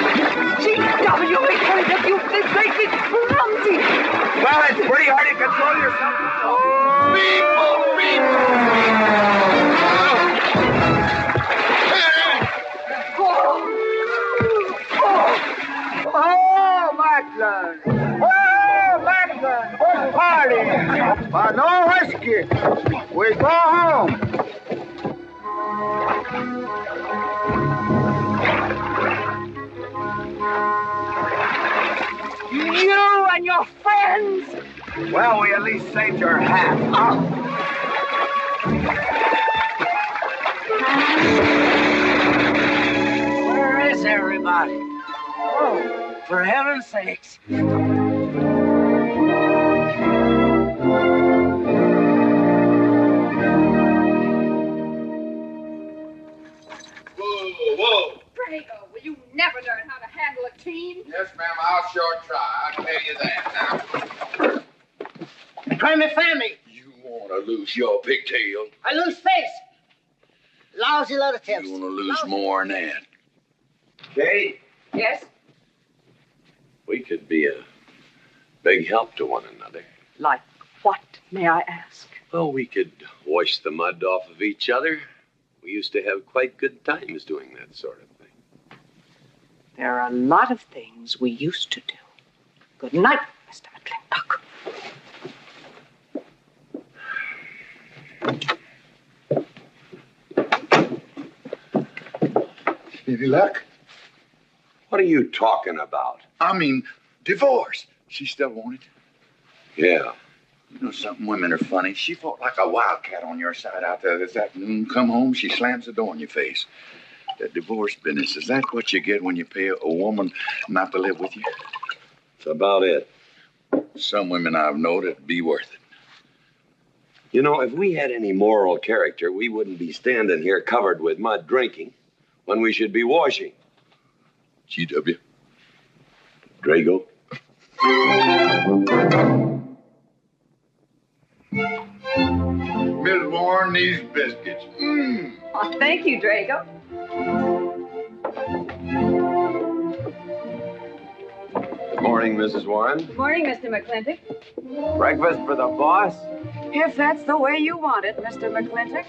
G.W. McLintock, you big bacon clumsy! Well, it's pretty hard to control yourself. Oh, McLaglen! Oh, McLaglen! Good party! But no whiskey. We go home. You and your friends! Well, we at least saved your half. Where is everybody? Oh, for heaven's sakes. Whoa. Drago, will you never learn how to handle a team? Yes, ma'am, I'll sure try. I can tell you that now. Try me family. You want to lose your pigtail? I lose face. Lousy lot of tips. You want to lose more than that? Kate, Yes? we could be a big help to one another. Like what, may I ask? Well, we could wash the mud off of each other. We used to have quite good times doing that sort of thing. There are a lot of things we used to do. Good night, Mr. McLintock. Any luck? What are you talking about? I mean, divorce. She still wanted it. Yeah. You know something? Women are funny. She fought like a wildcat on your side out there this afternoon. Come home, she slams the door in your face. That divorce business, is that what you get when you pay a woman not to live with you? That's about it. Some women I've known it'd be worth it. You know, if we had any moral character, we wouldn't be standing here covered with mud drinking when we should be washing. GW. Drago. Miss Warren, these biscuits. Oh, thank you, Drago. Good morning, Mrs. Warren. Good morning, Mr. McLintock. Breakfast for the boss? If that's the way you want it, Mr. McLintock.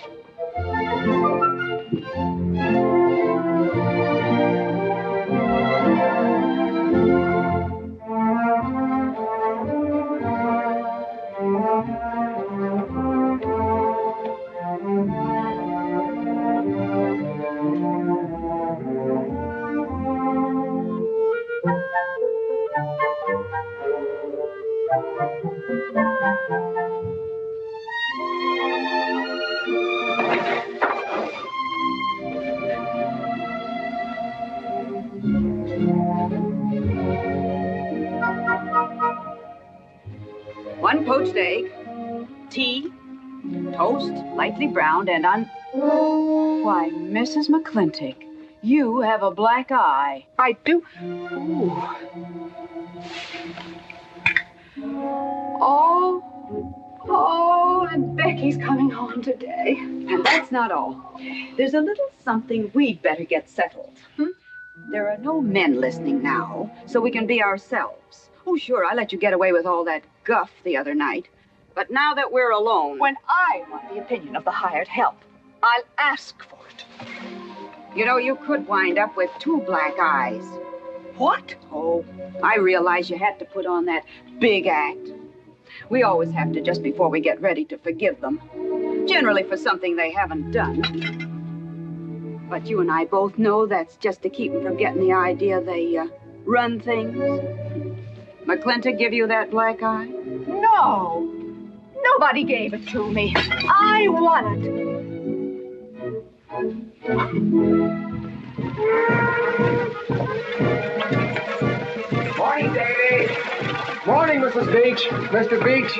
One poached egg, tea, toast, lightly browned, and Why, Mrs. McLintock, you have a black eye. I do. Ooh. Oh, and Becky's coming home today. And that's not all. There's a little something we'd better get settled. There are no men listening now, so we can be ourselves. Oh, sure, I let you get away with all that guff the other night. But now that we're alone... When I want the opinion of the hired help, I'll ask for it. You know, you could wind up with 2 black eyes. What? Oh, I realize you had to put on that big act. We always have to just before we get ready to forgive them. Generally for something they haven't done. But you and I both know that's just to keep them from getting the idea they run things. McLintock give you that black eye? No. Nobody gave it to me. I want it. Morning, Davy. Morning, Mrs. Beach. Mr. Beach.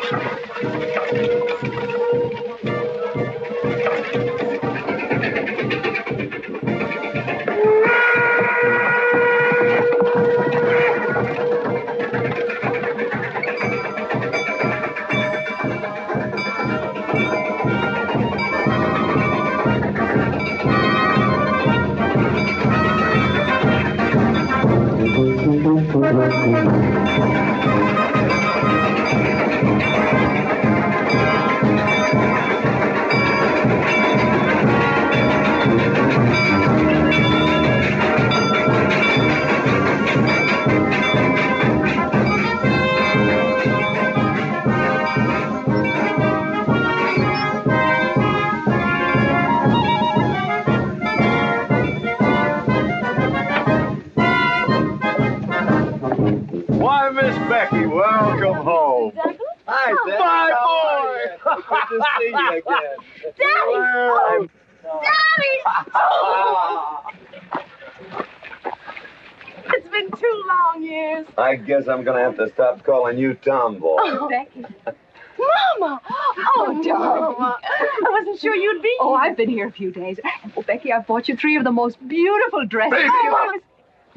Why, Miss Becky, welcome home. Hi, Dad. My boy. Good to see you again. Daddy! Well, Daddy! Oh! It's been 2 long years. I guess I'm gonna have to stop calling you Tomboy. Oh, Becky. Mama! Oh, Mama. I wasn't sure you'd be here. Oh, I've been here a few days. And, oh, Becky, I've bought you 3 of the most beautiful dresses.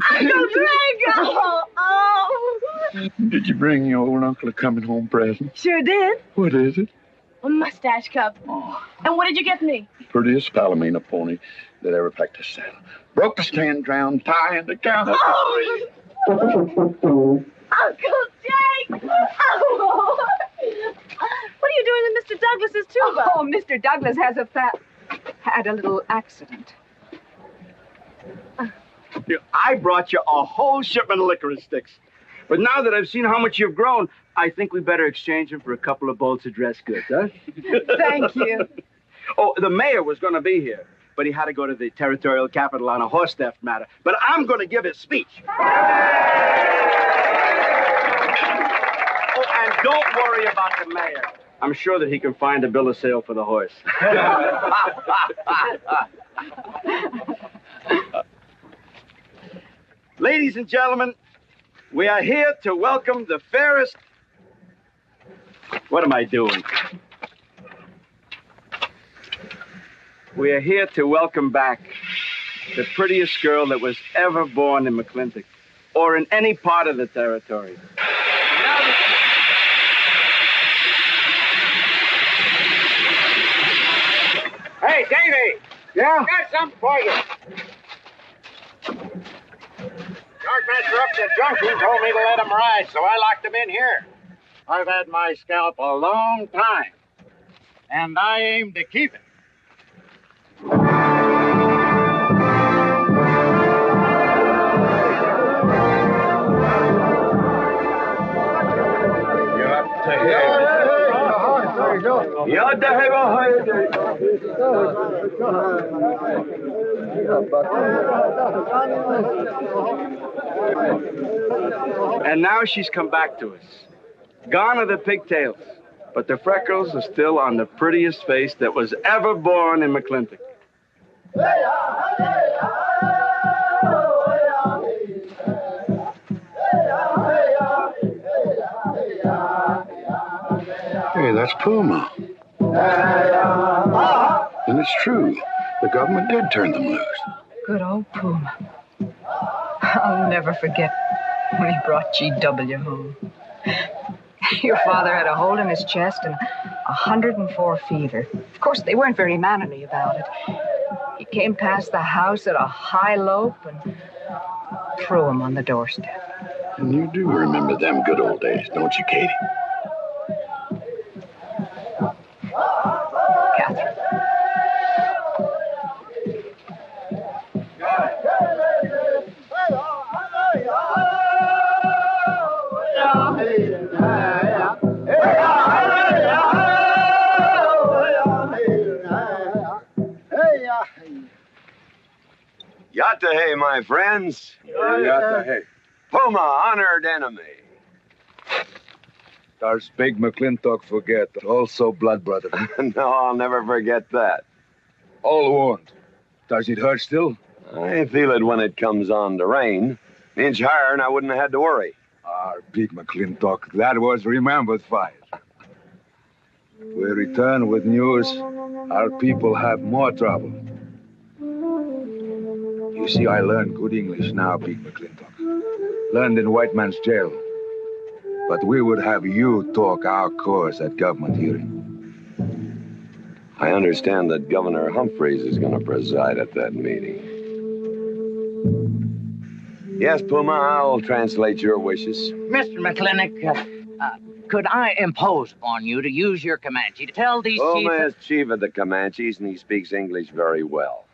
Uncle Drago! Oh! Did you bring your old uncle a coming home present? Sure did. What is it? A mustache cup. Oh. And what did you get me? Prettiest Palomino pony that ever packed a saddle. Broke the stand, drowned, tie in the counter. Oh. Uncle Jake! Oh. What are you doing in Mr. Douglas's tuba? Oh, Mr. Douglas has had a little accident. I brought you a whole shipment of licorice sticks. But now that I've seen how much you've grown, I think we better exchange them for a couple of bolts of dress goods, huh? Thank you. Oh, the mayor was going to be here, but he had to go to the territorial capital on a horse theft matter. But I'm going to give his speech. Oh, and don't worry about the mayor. I'm sure that he can find a bill of sale for the horse. Ladies and gentlemen, we are here to welcome the fairest... What am I doing? We are here to welcome back the prettiest girl that was ever born in McLintock, or in any part of the territory. Hey, Davy! Yeah? Got something for you. Sergeant up the junction told me to let him ride, so I locked him in here. I've had my scalp a long time, and I aim to keep it. And now she's come back to us. Gone are the pigtails, but the freckles are still on the prettiest face that was ever born in McLintock. Hey, that's Puma. And it's true. The government did turn them loose. Good old Puma. I'll never forget when he brought GW home. Your father had a hole in his chest and 104 fever. Of course, they weren't very mannerly about it. He came past the house at a high lope and threw him on the doorstep. And you do remember them good old days, don't you, Katie? Catherine. Yatta, my friends. Yatta, Puma, honored enemy. Does big McLintock forget? Also blood brother. No, I'll never forget that. All wound. Does it hurt still? I feel it when it comes on to rain. An inch higher and I wouldn't have had to worry. Big McLintock, that was remembered fight. We return with news. Our people have more trouble. You see, I learned good English now, Big McLintock. Learned in white man's jail. But we would have you talk our cause at government hearing. I understand that Governor Humphreys is going to preside at that meeting. Yes, Puma, I'll translate your wishes. Mr. McLintock, could I impose upon you to use your Comanche to tell these Puma is chief of the Comanches, and he speaks English very well.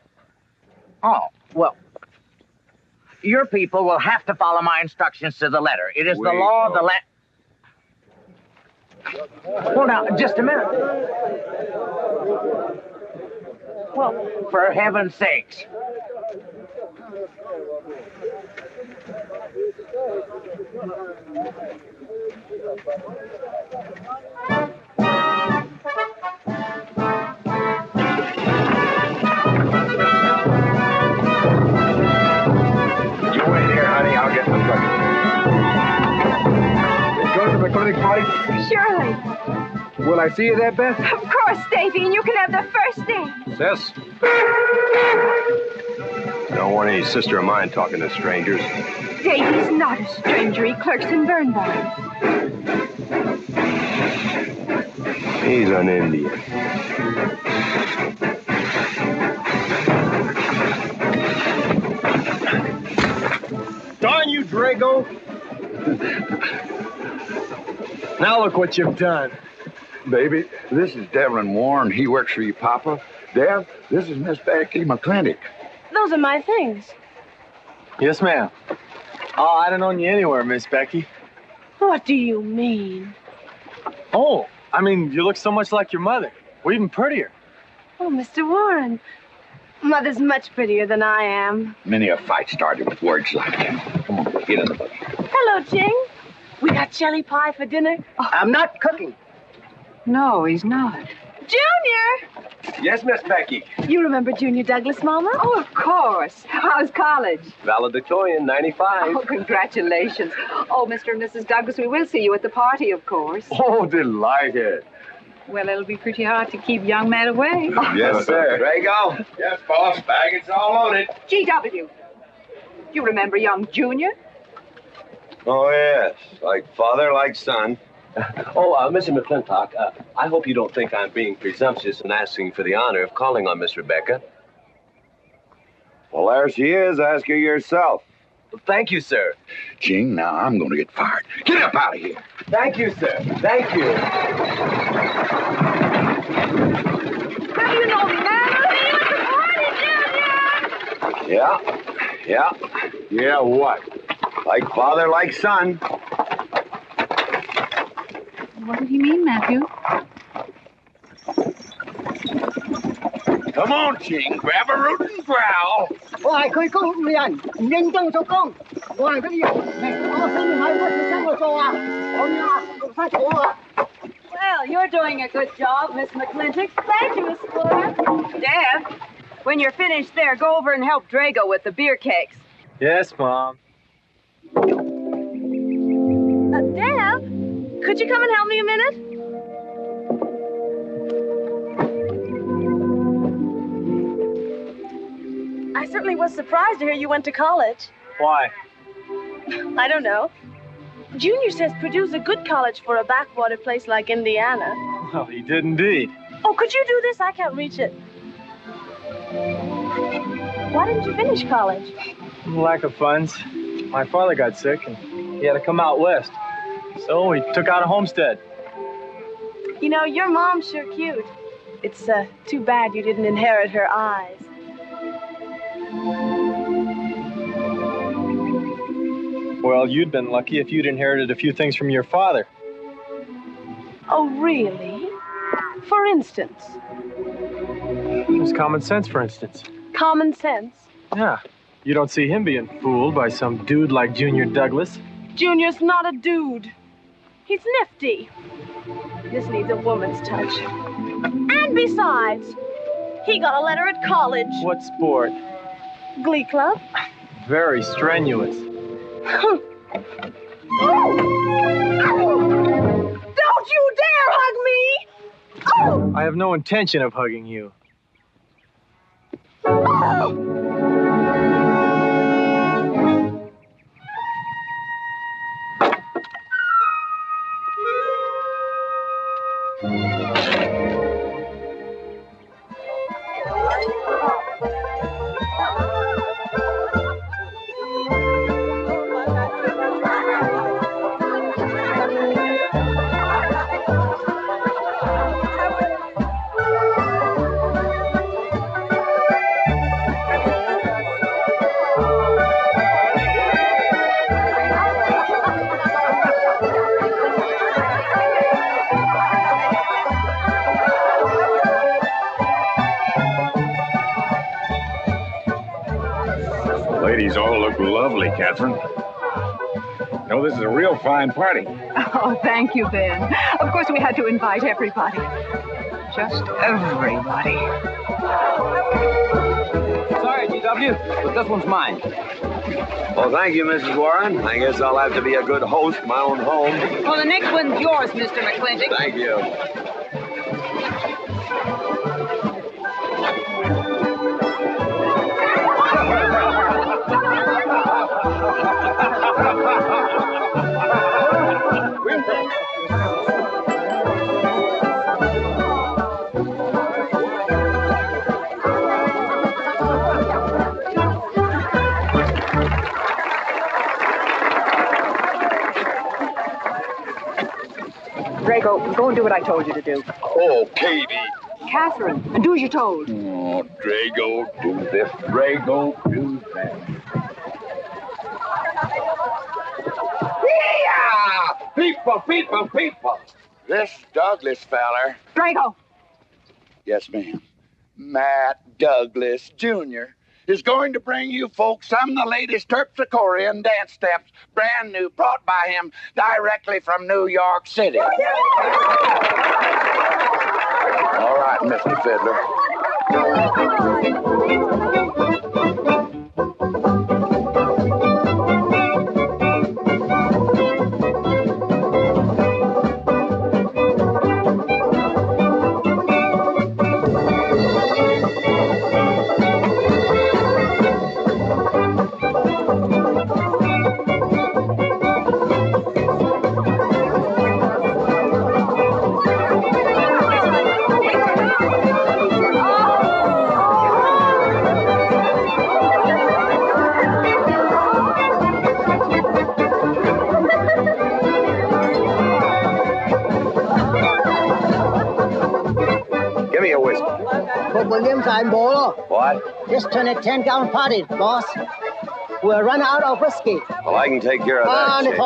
Oh, well, your people will have to follow my instructions to the letter. It is the law of the land. Hold on, just a minute. Well, for heaven's sakes. You wait here, honey. I'll get the bucket. Go to the clinic party? Surely. Will I see you there, Beth? Of course, Davy, and you can have the first name. Sis? Don't want any sister of mine talking to strangers. Davy's not a stranger. He clerks in Burn Barn. He's an Indian. Darn you, Drago! Now look what you've done. Baby, this is Devlin Warren. He works for you, Papa. Dev, this is Miss Becky McLintock. Those are my things. Yes, ma'am. Oh, I don't own you anywhere, Miss Becky. What do you mean? Oh, I mean, you look so much like your mother. Or even prettier. Oh, Mr. Warren. Mother's much prettier than I am. Many a fight started with words like that. Come on, get in the boat. Hello, Ching. We got jelly pie for dinner. Oh, I'm not cooking. No, he's not. Junior! Yes, Miss Becky. You remember Junior Douglas, Mama? Oh, of course. How's college? Valedictorian, 95. Oh, congratulations. Oh, Mr. and Mrs. Douglas, we will see you at the party, of course. Oh, delighted. Well, it'll be pretty hard to keep young men away. Yes, sir. Drago? Yes, boss. Baggage all loaded. GW. Do you remember young Junior? Oh, yes. Like father, like son. Mr. McLintock, I hope you don't think I'm being presumptuous in asking for the honor of calling on Miss Rebecca. Well, there she is. Ask her yourself. Thank you, sir. Ching, now I'm going to get fired. Get up out of here. Thank you, sir. Thank you. How do you know me, man? I'll see you at the party, Junior! Yeah. Yeah, what? Like father, like son. What did he mean, Matthew? Come on, Ching. Grab a root and growl. 我係佢公務人，唔認真做工。我係嗰啲人，我想你喺乜嘢生活做啊？我呀， Well, you're doing a good job, Miss McLintock. Thank you, Miss Flora. Dad, when you're finished there, go over and help Drago with the beer cakes. Yes, Mom. Dad, could you come and help me a minute? I certainly was surprised to hear you went to college. Why? I don't know. Junior says Purdue's a good college for a backwater place like Indiana. Well, he did indeed. Oh, could you do this? I can't reach it. Why didn't you finish college? Lack of funds. My father got sick and he had to come out west. So he took out a homestead. You know, your mom's sure cute. It's too bad you didn't inherit her eyes. Well, you'd been lucky if you'd inherited a few things from your father. Oh, really? For instance? It was common sense, for instance. Common sense? Yeah. You don't see him being fooled by some dude like Junior Douglas. Junior's not a dude. He's nifty. This needs a woman's touch. And besides, he got a letter at college. What sport? Glee club. Very strenuous. Don't you dare hug me! I have no intention of hugging you. Ladies all look lovely, Catherine. No, this is a real fine party. Oh, thank you, Ben. Of course, we had to invite everybody. Just everybody. Sorry, GW, but this one's mine. Well, thank you, Mrs. Warren. I guess I'll have to be a good host in my own home. Well, the next one's yours, Mr. McLintock. Thank you. Drago, go and do what I told you to do. Oh, Katie. Catherine, and do as you're told. Oh, Drago, do this. Drago, do that. Yeah! People! This Douglas feller. Drago! Yes, ma'am. Matt Douglas, Jr. is going to bring you folks some of the latest terpsichorean dance steps, brand new, brought by him directly from New York City. All right, Mr. Fiddler. Give me a whiskey. Put Williams on board. What? Just turn a 10-gallon party, boss. We'll run out of whiskey. Well, I can take care of that. Chick.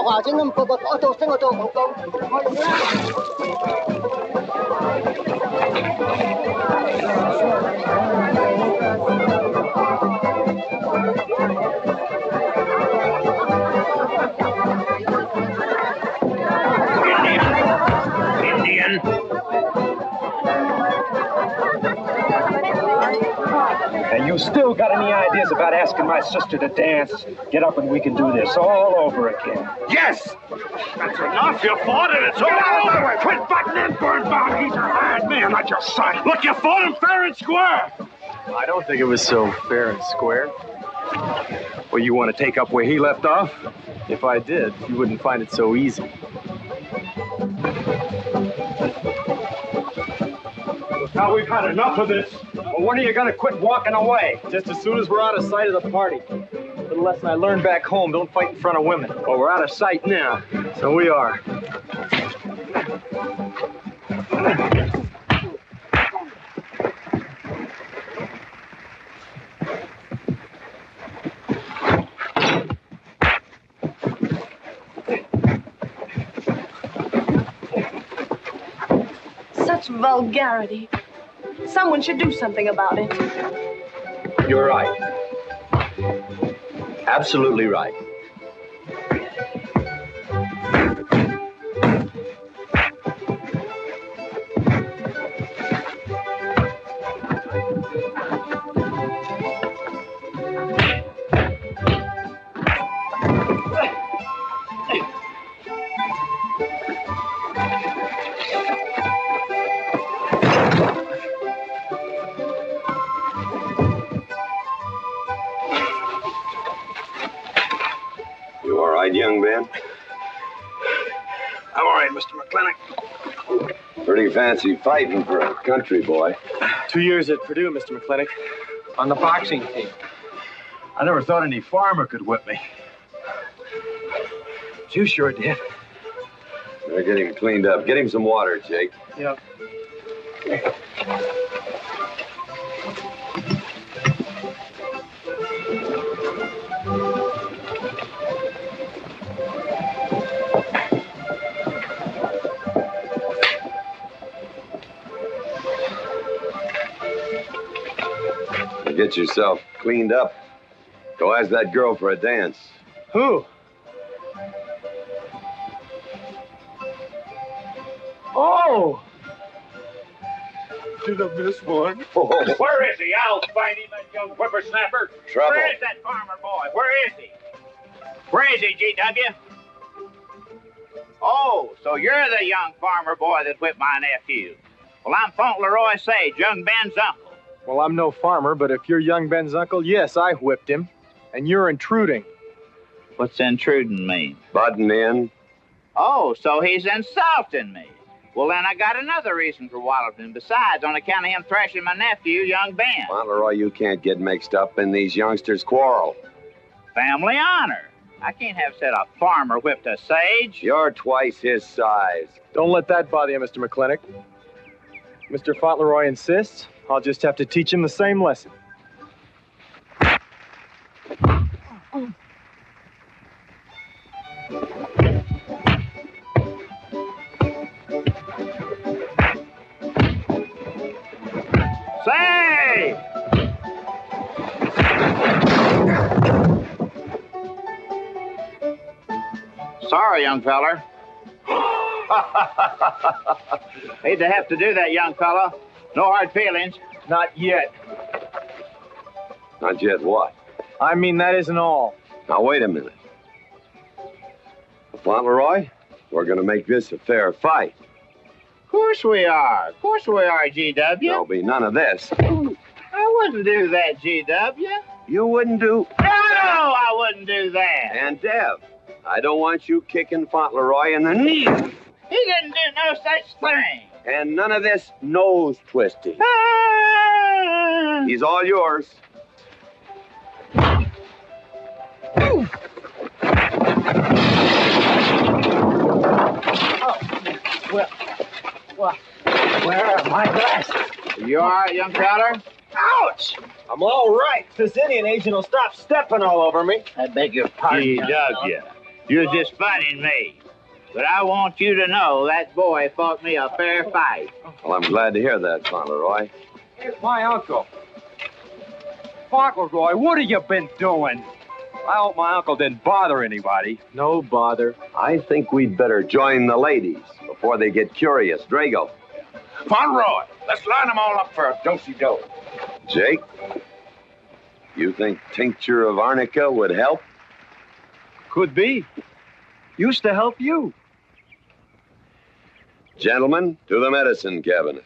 You still got any ideas about asking my sister to dance? Get up and we can do this all over again. Yes! That's enough. You fought it. It's all over. Quit butting in, Birnbaum. He's a hard man, not your son. Look, you fought him fair and square. I don't think it was so fair and square. Well, you want to take up where he left off? If I did, you wouldn't find it so easy. Now we've had enough of this. Well, when are you going to quit walking away? Just as soon as we're out of sight of the party. The lesson I learned back home, don't fight in front of women. Well, we're out of sight now. So we are. Such vulgarity. Someone should do something about it. You're right. Absolutely right. Young man? I'm all right, Mr. McLintock. Pretty fancy fighting for a country boy. 2 years at Purdue, Mr. McLintock, on the boxing team. I never thought any farmer could whip me. You sure did. Better get him cleaned up. Get him some water, Jake. Yep. Get yourself cleaned up. Go ask that girl for a dance. Who? Oh! Did I miss one? Oh. Where is he? I'll find him, that young whippersnapper. Trouble. Where is that farmer boy? Where is he? Where is he, G.W.? Oh, so you're the young farmer boy that whipped my nephew. Well, I'm Fauntleroy Sage, young Ben's uncle. Well, I'm no farmer, but if you're young Ben's uncle, yes, I whipped him. And you're intruding. What's intruding mean? Butting in. Oh, so he's insulting me. Well, then I got another reason for walloping him. Besides, on account of him thrashing my nephew, young Ben. Fauntleroy, you can't get mixed up in these youngsters' quarrel. Family honor. I can't have said a farmer whipped a sage. You're twice his size. Don't let that bother you, Mr. McLintock. Mr. Fauntleroy insists. I'll just have to teach him the same lesson. Say! Sorry, young feller. Hate to have to do that, young fella. No hard feelings. Not yet. Not yet what? I mean, that isn't all. Now, wait a minute. Fauntleroy, we're going to make this a fair fight. Of course we are. Of course we are, G.W. There'll be none of this. I wouldn't do that, G.W. You wouldn't do... No, I wouldn't do that. And Dev, I don't want you kicking Fauntleroy in the knee. He didn't do no such thing. And none of this nose twisting. He's all yours. Oh, well, where are my glasses? You all right, young feller? Ouch! I'm all right. This Indian agent will stop stepping all over me. I beg your pardon, G.W. You're just funning me. But I want you to know that boy fought me a fair fight. Well, I'm glad to hear that, Fauntleroy. Here's my uncle. Fauntleroy, what have you been doing? I hope my uncle didn't bother anybody. No bother. I think we'd better join the ladies before they get curious. Drago. Fauntleroy, let's line them all up for a do-si-do. Jake, You think tincture of arnica would help? Could be. Used to help you. Gentlemen, to the medicine cabinet.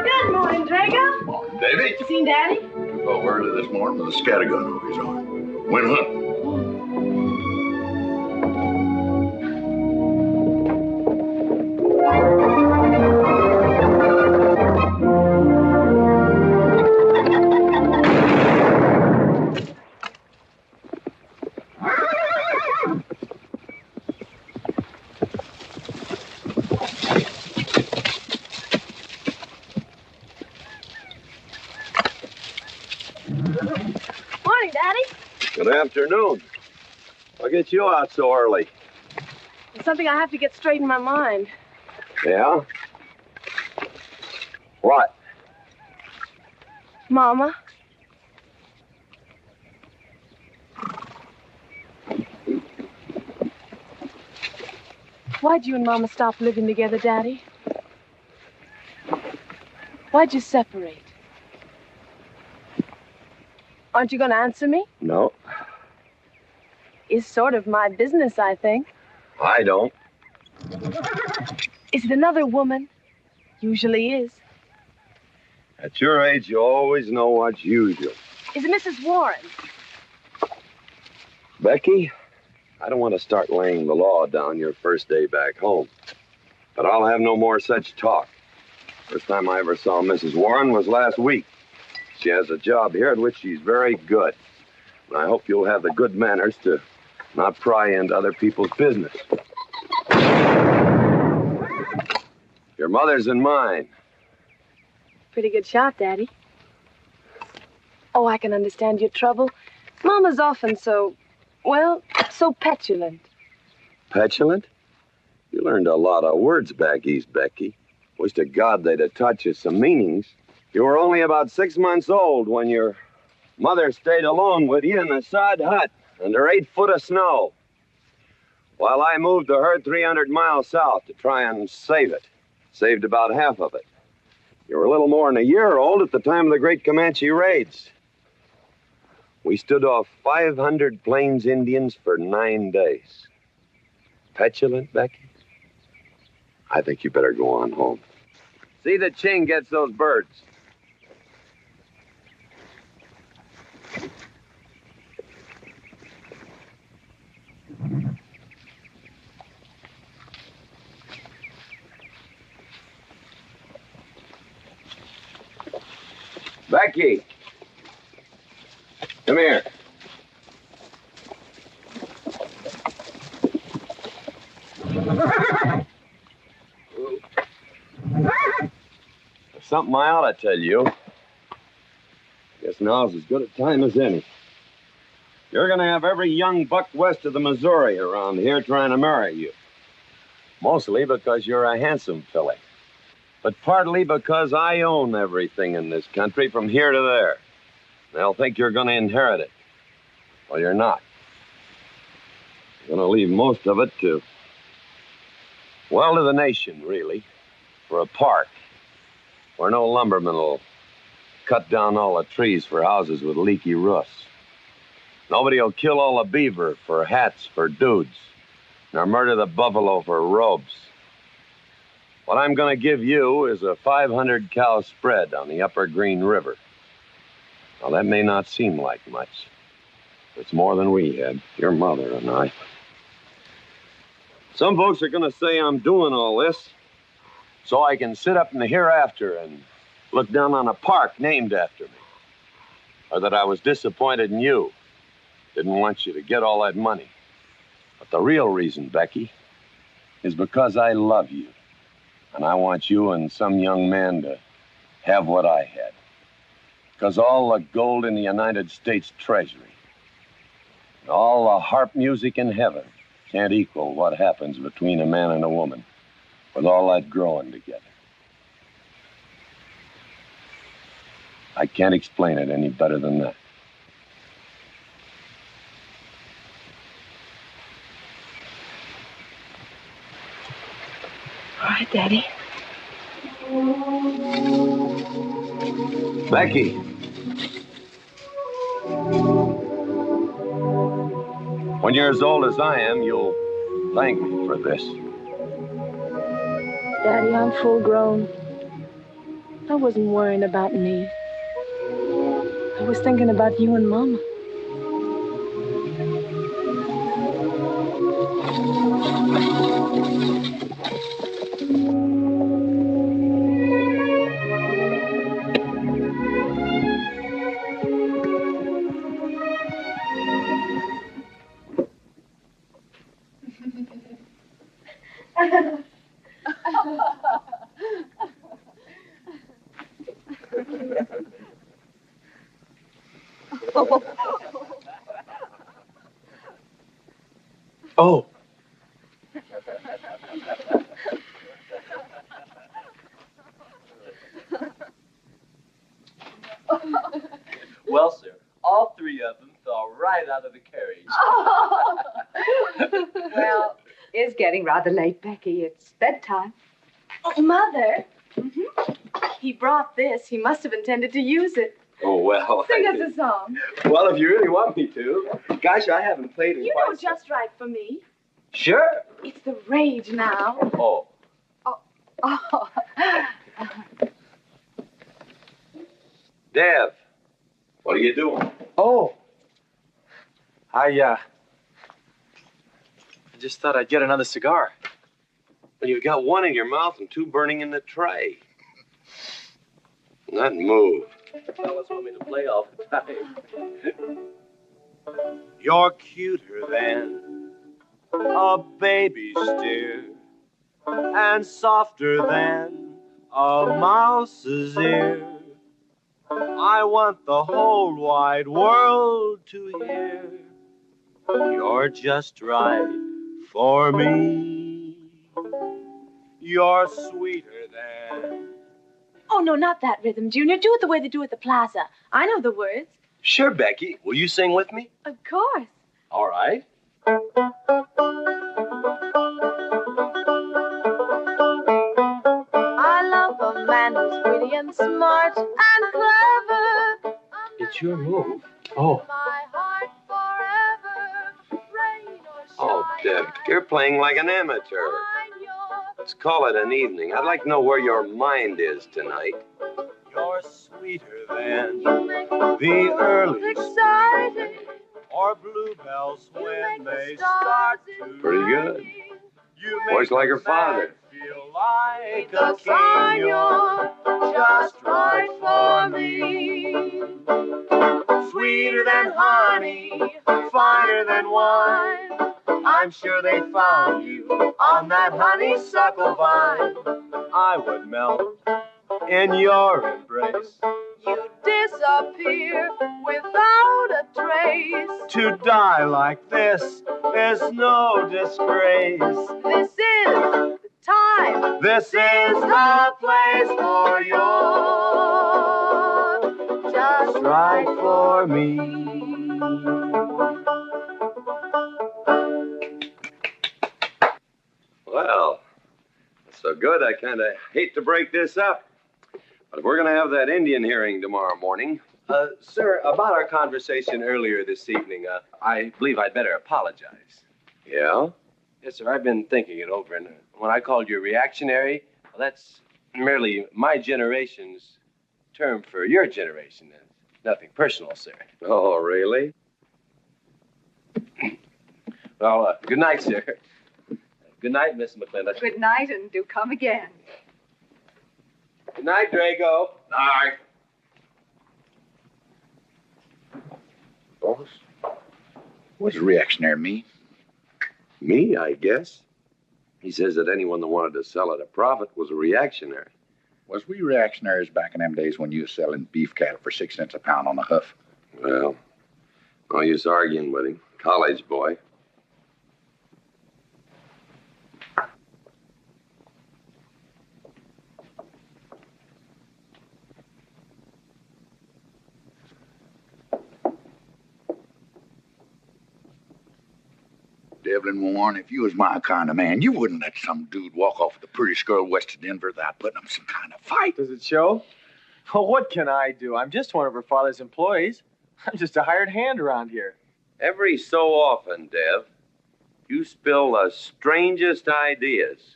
Good morning, Drago. Davy? You seen Daddy? Took off early this morning with a scattergun over his arm. Went hunting. Morning, Daddy. Good afternoon. What gets you out so early? It's something I have to get straight in my mind. Yeah? What? Mama. Why'd you and Mama stop living together, Daddy? Why'd you separate? Aren't you going to answer me? No, It's sort of my business, I think. I don't. Is it another woman? Usually is. At your age, you always know what's usual. Is it Mrs. Warren? Becky, I don't want to start laying the law down your first day back home. But I'll have no more such talk. First time I ever saw Mrs. Warren was last week. She has a job here at which she's very good. And I hope you'll have the good manners to not pry into other people's business. Your mother's and mine. Pretty good shot, Daddy. Oh, I can understand your trouble. Mama's often so petulant. Petulant? You learned a lot of words back east, Becky. Wish to God they'd have taught you some meanings. You were only about 6 months old when your mother stayed alone with you in the sod hut under 8 foot of snow, while I moved the herd 300 miles south to try and save it. Saved about half of it. You were a little more than a year old at the time of the great Comanche raids. We stood off 500 Plains Indians for 9 days. Petulant, Becky? I think you better go on home. See that Ching gets those birds. Becky, come here. There's something I ought to tell you. Guess now's as good a time as any. You're going to have every young buck west of the Missouri around here trying to marry you. Mostly because you're a handsome filly. But partly because I own everything in this country from here to there. They'll think you're going to inherit it. Well, you're not. You're going to leave most of it to the nation, really. For a park where no lumberman will cut down all the trees for houses with leaky roofs. Nobody will kill all the beaver for hats for dudes, nor murder the buffalo for robes. What I'm going to give you is a 500-cow spread on the upper Green River. Now, that may not seem like much. It's more than we had, your mother and I. Some folks are going to say I'm doing all this so I can sit up in the hereafter and look down on a park named after me. Or that I was disappointed in you. Didn't want you to get all that money. But the real reason, Becky, is because I love you. And I want you and some young man to have what I had. Because all the gold in the United States Treasury, and all the harp music in heaven can't equal what happens between a man and a woman with all that growing together. I can't explain it any better than that. All right, Daddy. Becky. When you're as old as I am, you'll thank me for this. Daddy, I'm full grown. I wasn't worrying about me. I was thinking about you and Mama. Oh. Well, sir, all three of them fell right out of the carriage. Well, it's getting rather late, Becky. It's bedtime. Oh, Mother. He brought this. He must have intended to use it. Oh, well. Sing us a song. Well, if you really want me to. Gosh, I haven't played in You quite know just right for me. Sure. It's the rage now. Oh. Oh. Dev, what are you doing? Oh. I just thought I'd get another cigar. Well, you've got one in your mouth and two burning in the tray. Not move. Fellas want me to play all the time. You're cuter than a baby's dear, and softer than a mouse's ear. I want the whole wide world to hear. You're just right for me. You're sweeter than... Oh, no, not that rhythm, Junior. Do it the way they do at the plaza. I know the words. Sure, Becky. Will you sing with me? Of course. All right. I love a man who's witty and smart and clever. It's your move. Oh. My heart forever, rain or Oh, Dev, you're playing like an amateur. Let's call it an evening. I'd like to know where your mind is tonight. You're sweeter than the early exciting, or bluebells when they start to Pretty good. You Voice like her father. feel like the a sign king. you're just right for me. Sweeter than honey, finer than wine. I'm sure they found you on that honeysuckle vine. I would melt in your embrace. You disappear without a trace. To die like this is no disgrace. This is the time. This is the place for you. Just Right for me. Well, so good, I kind of hate to break this up. But if we're going to have that Indian hearing tomorrow morning... Sir, about our conversation earlier this evening, I believe I'd better apologize. Yeah? Yes, sir, I've been thinking it over, and when I called you reactionary, well, that's merely my generation's term for your generation. Nothing personal, sir. Oh, really? Well, good night, sir. Good night, Miss McLintock. Good night, and do come again. Good night, Drago. Night. Boss, what's a reactionary mean? Me, I guess. He says that anyone that wanted to sell at a profit was a reactionary. Was we reactionaries back in them days when you was selling beef cattle for 6 cents a pound on the hoof? Well, no use arguing with him. College boy. Devlin Warren, if you was my kind of man, you wouldn't let some dude walk off with the prettiest girl west of Denver without putting up some kind of fight. Does it show? Well, what can I do? I'm just one of her father's employees. I'm just a hired hand around here. Every so often, Dev, you spill the strangest ideas.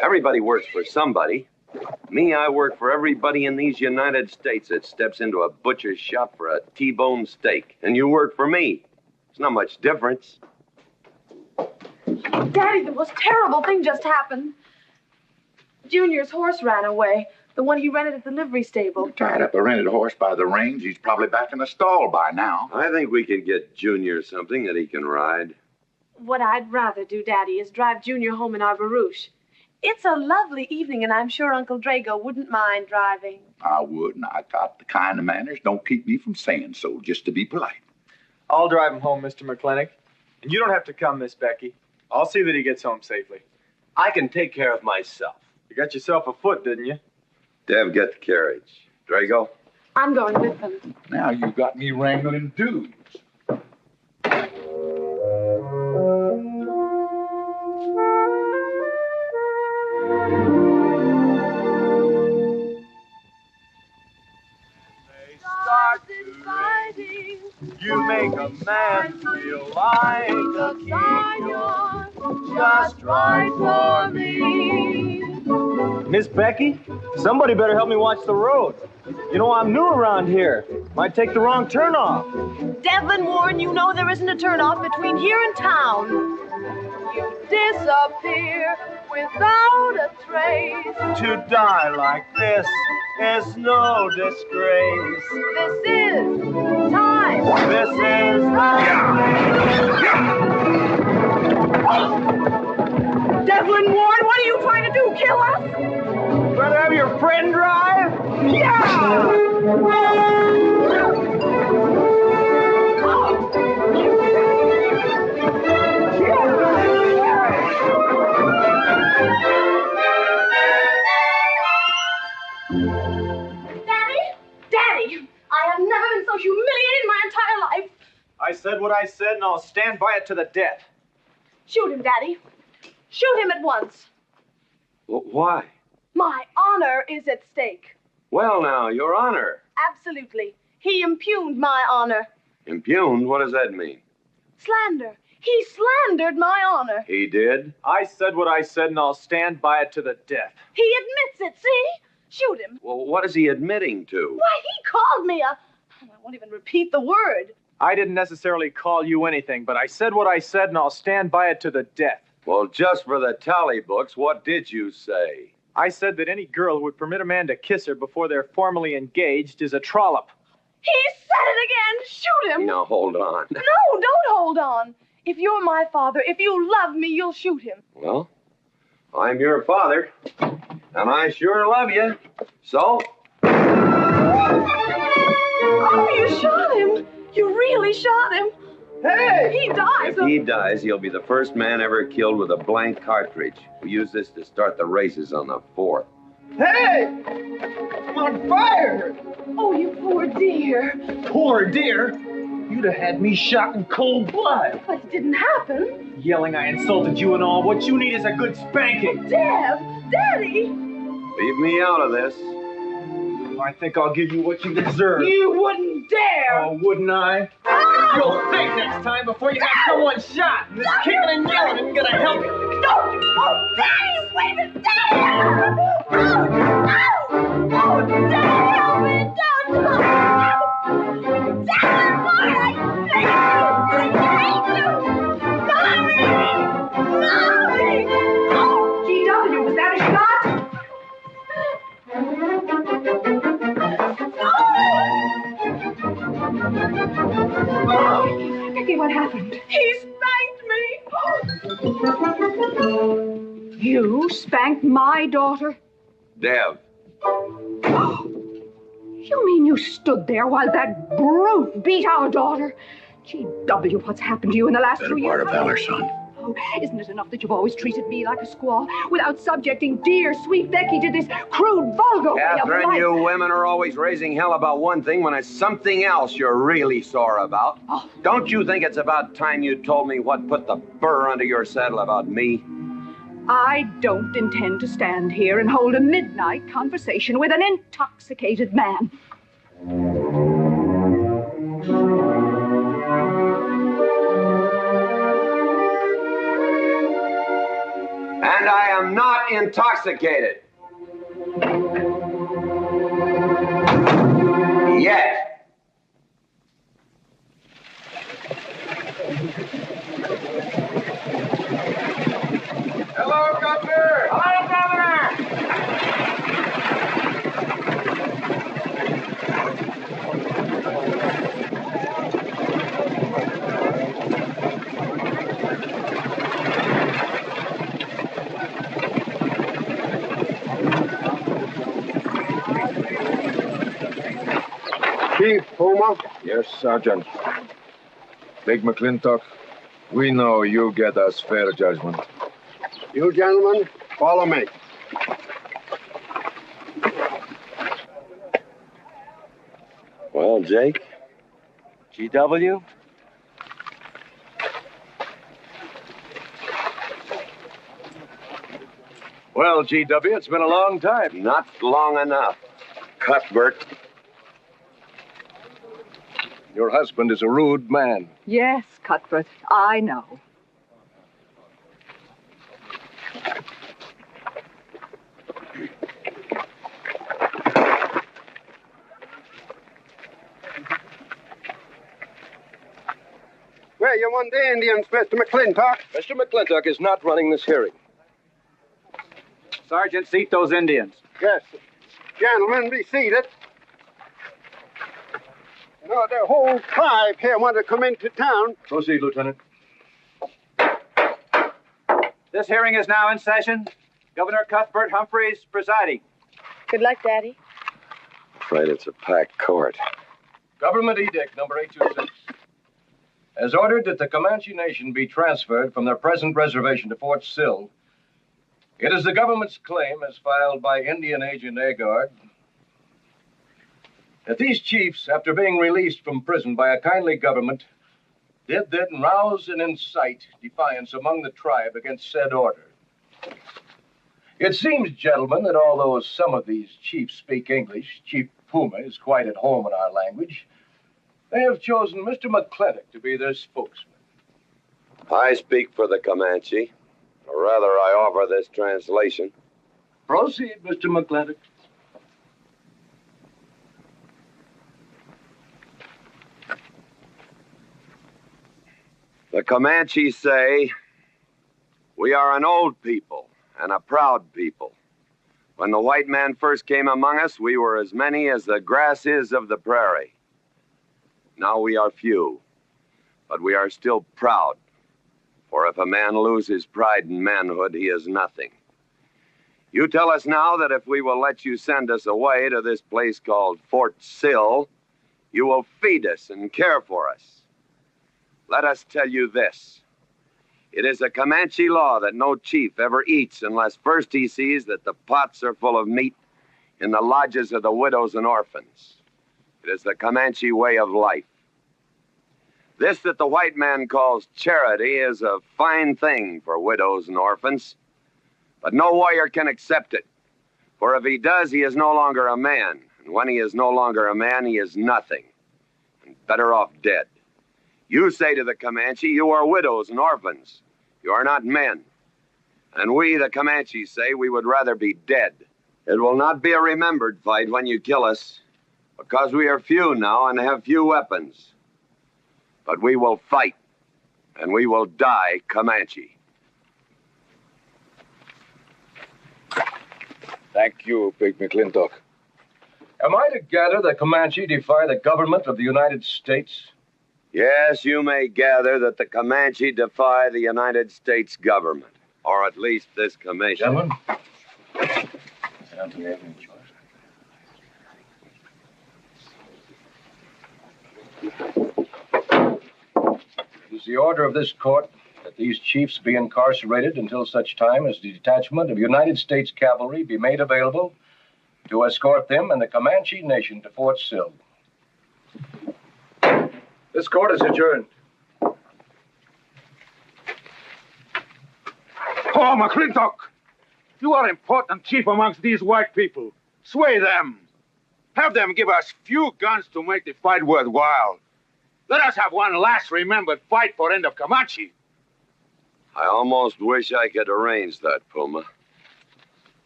Everybody works for somebody. Me, I work for everybody in these United States that steps into a butcher's shop for a T-bone steak. And you work for me. It's not much difference. Daddy, the most terrible thing just happened. Junior's horse ran away. The one he rented at the livery stable. Tied up a rented horse by the reins. He's probably back in the stall by now. I think we could get Junior something that he can ride. What I'd rather do, Daddy, is drive Junior home in our barouche. It's a lovely evening, and I'm sure Uncle Drago wouldn't mind driving. I would, and I got the kind of manners don't keep me from saying so, just to be polite. I'll drive him home, Mr. McLintock. And you don't have to come, Miss Becky. I'll see that he gets home safely. I can take care of myself. You got yourself a foot, didn't you? Dev, get the carriage. Drago? I'm going with them. Now you got me wrangling dudes. You make a man feel like a king. Just right for me. Miss Becky, somebody better help me watch the road. You know, I'm new around here. Might take the wrong turn off. Devlin Warren, you know there isn't a turnoff between here and town. You disappear without a trace. To die like this is no disgrace. This is time. This is Devlin Warren, what are you trying to do? Kill us? Rather have your friend drive? Daddy, I have never been so humiliated in my entire life. I said what I said, and I'll stand by it to the death. Shoot him, Daddy. Shoot him at once. Well, why? My honor is at stake. Well, now, Your Honor. Absolutely. He impugned my honor. Impugned? What does that mean? Slander. He slandered my honor. He did? I said what I said, and I'll stand by it to the death. He admits it, see? Shoot him. Well, what is he admitting to? Why, he called me a... I won't even repeat the word. I didn't necessarily call you anything, but I said what I said, and I'll stand by it to the death. Well, just for the tally books, what did you say? I said that any girl who would permit a man to kiss her before they're formally engaged is a trollop. He said it again. Shoot him. Now, hold on. No, don't hold on. If you're my father, if you love me, you'll shoot him. Well, I'm your father, and I sure love you. So? Oh, you shot him. You really shot him. Hey! He dies. If he dies, he'll be the first man ever killed with a blank cartridge. We use this to start the races on the 4th. Hey! I'm on fire! Oh, you poor dear. Poor dear? You'd have had me shot in cold blood. But it didn't happen. Yelling I insulted you and all. What you need is a good spanking. Dev! Daddy! Leave me out of this. I think I'll give you what you deserve. You wouldn't dare! Oh, wouldn't I? You'll think next time before you have someone shot. And this kicking and yelling isn't gonna help you. Don't! Oh, Daddy! Wait a minute! Daddy! Oh, Daddy! Help me! Don't! Daddy, boy! I hate you! Mommy! Mommy! Oh, G.W., was that a shot? Becky, what happened? He spanked me. You spanked my daughter? Dev. You mean you stood there while that brute beat our daughter? G.W., what's happened to you in the last 2 years? Better part of valor, son. Oh, isn't it enough that you've always treated me like a squaw without subjecting dear, sweet Becky to this crude, vulgar way of Catherine, life? you women are always raising hell about one thing when it's something else you're really sore about. Oh. Don't you think it's about time you told me what put the burr under your saddle about me? I don't intend to stand here and hold a midnight conversation with an intoxicated man. And I am not intoxicated. Yet. Hello, Governor! Hello, Governor! Chief Puma? Yes, Sergeant. Big McLintock, we know you get us fair judgment. You gentlemen, follow me. Well, Jake? GW? Well, GW, it's been a long time. Not long enough. Cuthbert. Your husband is a rude man. Yes, Cuthbert, I know. Where you want the Indians, Mr. McLintock? Mr. McLintock is not running this hearing. Sergeant, seat those Indians. Yes. Gentlemen, be seated. You know, the whole tribe here want to come into town. Proceed, Lieutenant. This hearing is now in session. Governor Cuthbert Humphreys presiding. Good luck, Daddy. Afraid it's a packed court. Government Edict number 826. As ordered that the Comanche Nation be transferred from their present reservation to Fort Sill, it is the government's claim, as filed by Indian Agent Agard, that these chiefs, after being released from prison by a kindly government, did then rouse and incite defiance among the tribe against said order. It seems, gentlemen, that although some of these chiefs speak English, Chief Puma is quite at home in our language, they have chosen Mr. McLintock to be their spokesman. I speak for the Comanche. Or rather, I offer this translation. Proceed, Mr. McLintock. The Comanche say, we are an old people and a proud people. When the white man first came among us, we were as many as the grass is of the prairie. Now we are few, but we are still proud. For if a man loses pride in manhood, he is nothing. You tell us now that if we will let you send us away to this place called Fort Sill, you will feed us and care for us. Let us tell you this. It is a Comanche law that no chief ever eats unless first he sees that the pots are full of meat in the lodges of the widows and orphans. It is the Comanche way of life. This that the white man calls charity is a fine thing for widows and orphans, but no warrior can accept it. For if he does, he is no longer a man. And when he is no longer a man, he is nothing, and better off dead. You say to the Comanche, you are widows and orphans. You are not men. And we, the Comanches, say we would rather be dead. It will not be a remembered fight when you kill us, because we are few now and have few weapons. But we will fight, and we will die Comanche. Thank you, Big McLintock. Am I to gather that Comanche defy the government of the United States? Yes, you may gather that the Comanche defy the United States government, or at least this commission. Gentlemen. It is the order of this court that these chiefs be incarcerated until such time as the detachment of United States cavalry be made available to escort them and the Comanche Nation to Fort Sill. This court is adjourned. Oh, McLintock! You are important chief amongst these white people. Sway them. Have them give us few guns to make the fight worthwhile. Let us have one last remembered fight for end of Comanche. I almost wish I could arrange that, Puma.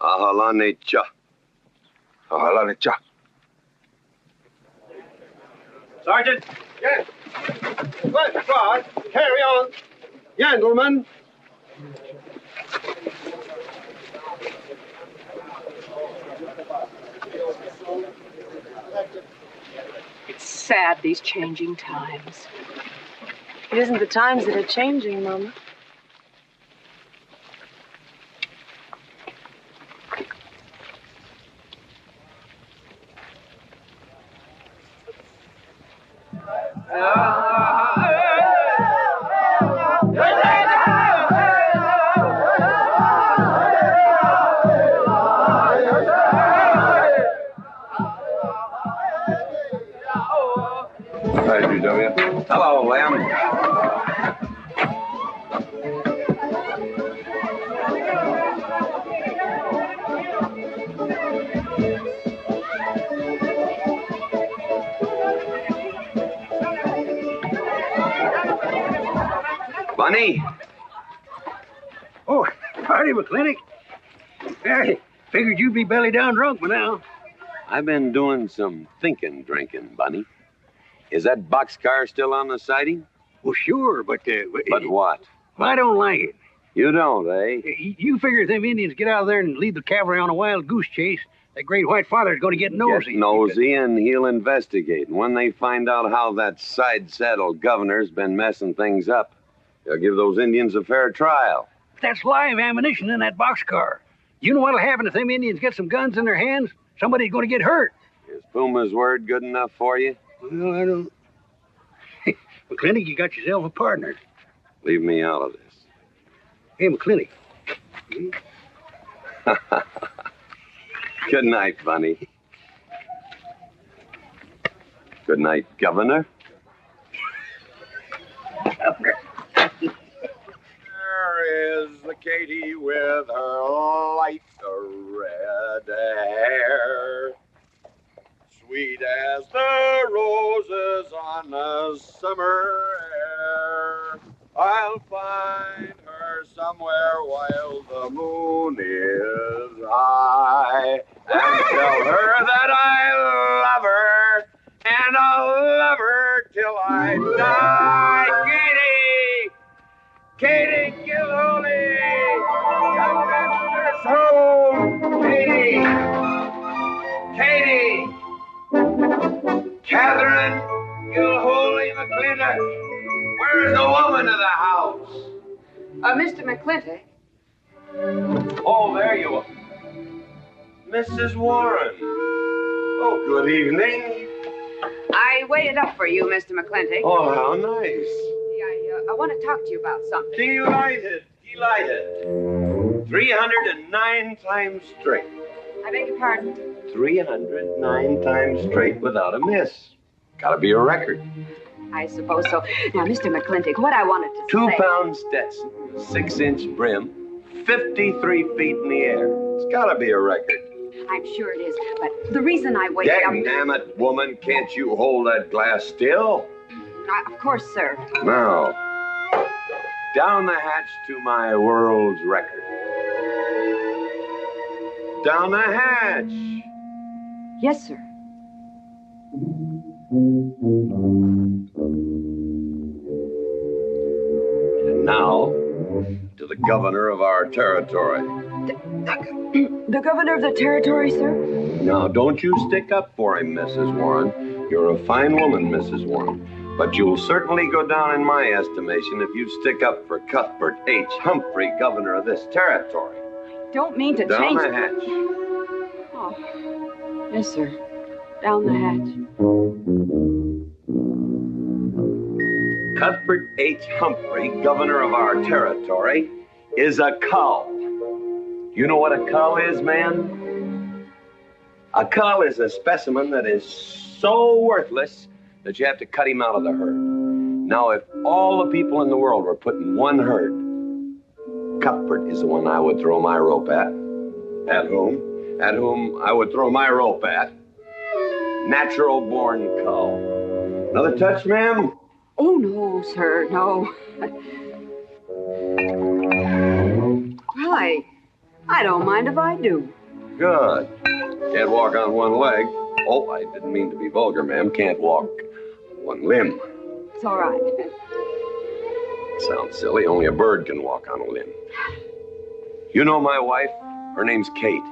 Ahalane cha. Ahalane cha. Sergeant. Yes. Good God. Carry on. Gentlemen. It's sad, these changing times. It isn't the times that are changing, Mama. Hi, GW. Hello, Lamb. Bunny? Oh, howdy, McLintock. I figured you'd be belly down drunk by now. I've been doing some drinking, Bunny. Is that boxcar still on the siding? Well, sure, but... But what? I don't like it. You don't, eh? You figure if them Indians get out of there and lead the cavalry on a wild goose chase, that great white father's going to get nosy. Get nosy, and he'll investigate. And when they find out how that side-saddle governor's been messing things up, they'll give those Indians a fair trial. That's live ammunition in that boxcar. You know what'll happen if them Indians get some guns in their hands? Somebody's going to get hurt. Is Puma's word good enough for you? Well, I don't... McLintock, you got yourself a partner. Leave me out of this. Hey, McLintock. Good night, Bunny. Good night, Governor. There is the Katie with her light red hair, sweet as the roses on a summer air. I'll find her somewhere while the moon is high, and tell her that I love her, and I'll love her till I die. Katie Gilhooly, come master's home. Katie, Catherine Gilhooly McLintock, where's the woman of the house? Mr. McLintock. Oh, there you are. Mrs. Warren. Oh, good evening. I waited up for you, Mr. McLintock. Oh, how nice. I want to talk to you about something. Delighted. 309 times straight. I beg your pardon? 309 times straight without a miss. Gotta be a record. I suppose so. Now, Mr. McLintock, what I wanted to 2 say... pound Stetson, 6-inch brim, 53 feet in the air. It's gotta be a record. I'm sure it is, but the reason I waited up... Damn it, woman, can't you hold that glass still? Of course, sir. Now, down the hatch to my world's record. Down the hatch. Yes, sir. And now, to the governor of our territory. The governor of the territory, sir? Now, don't you stick up for him, Mrs. Warren. You're a fine woman, Mrs. Warren. But you'll certainly go down in my estimation if you stick up for Cuthbert H. Humphrey, governor of this territory. Don't mean to Down change... the hatch. Oh, yes, sir. Down the hatch. Cuthbert H. Humphrey, governor of our territory, is a cull. You know what a cull is, man? A cull is a specimen that is so worthless that you have to cut him out of the herd. Now, if all the people in the world were put in one herd, Cuthbert is the one I would throw my rope at. At whom? At whom I would throw my rope at. Natural-born cull. Another touch, ma'am? Oh, no, sir, no. Well, I don't mind if I do. Good. Can't walk on one leg. Oh, I didn't mean to be vulgar, ma'am. Can't walk one limb. It's all right. Sounds silly. Only a bird can walk on a limb. You know my wife? Her name's Kate.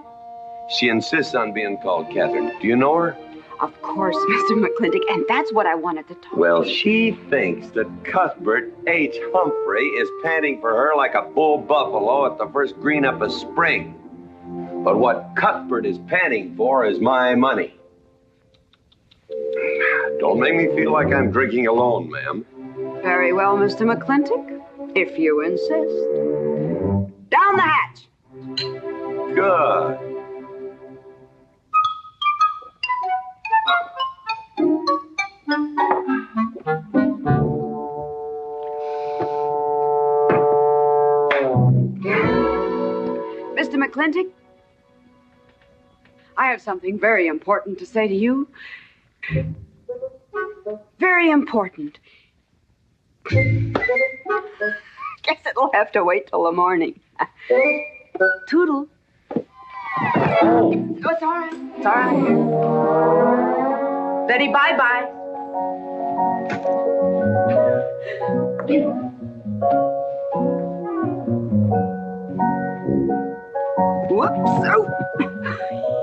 She insists on being called Catherine. Do you know her? Of course, Mr. McLintock, and that's what I wanted to talk Well, to you. she thinks that Cuthbert H. Humphrey is panting for her like a bull buffalo at the first green up of spring. But what Cuthbert is panting for is my money. Don't make me feel like I'm drinking alone, ma'am. Very well, Mr. McLintock, if you insist. Down the hatch! Good. Mr. McLintock, I have something very important to say to you. Very important. Guess it'll have to wait till the morning. Toodle. Oh, it's all right. It's all right. Betty, bye-bye. Whoops. Oh.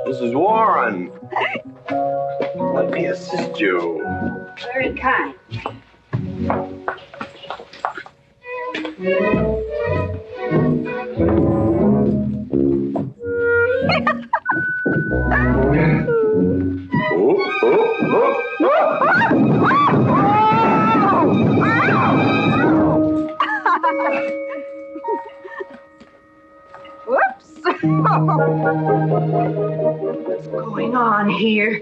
Mrs. Warren. Let me assist you. Very kind. Whoops. What's going on here?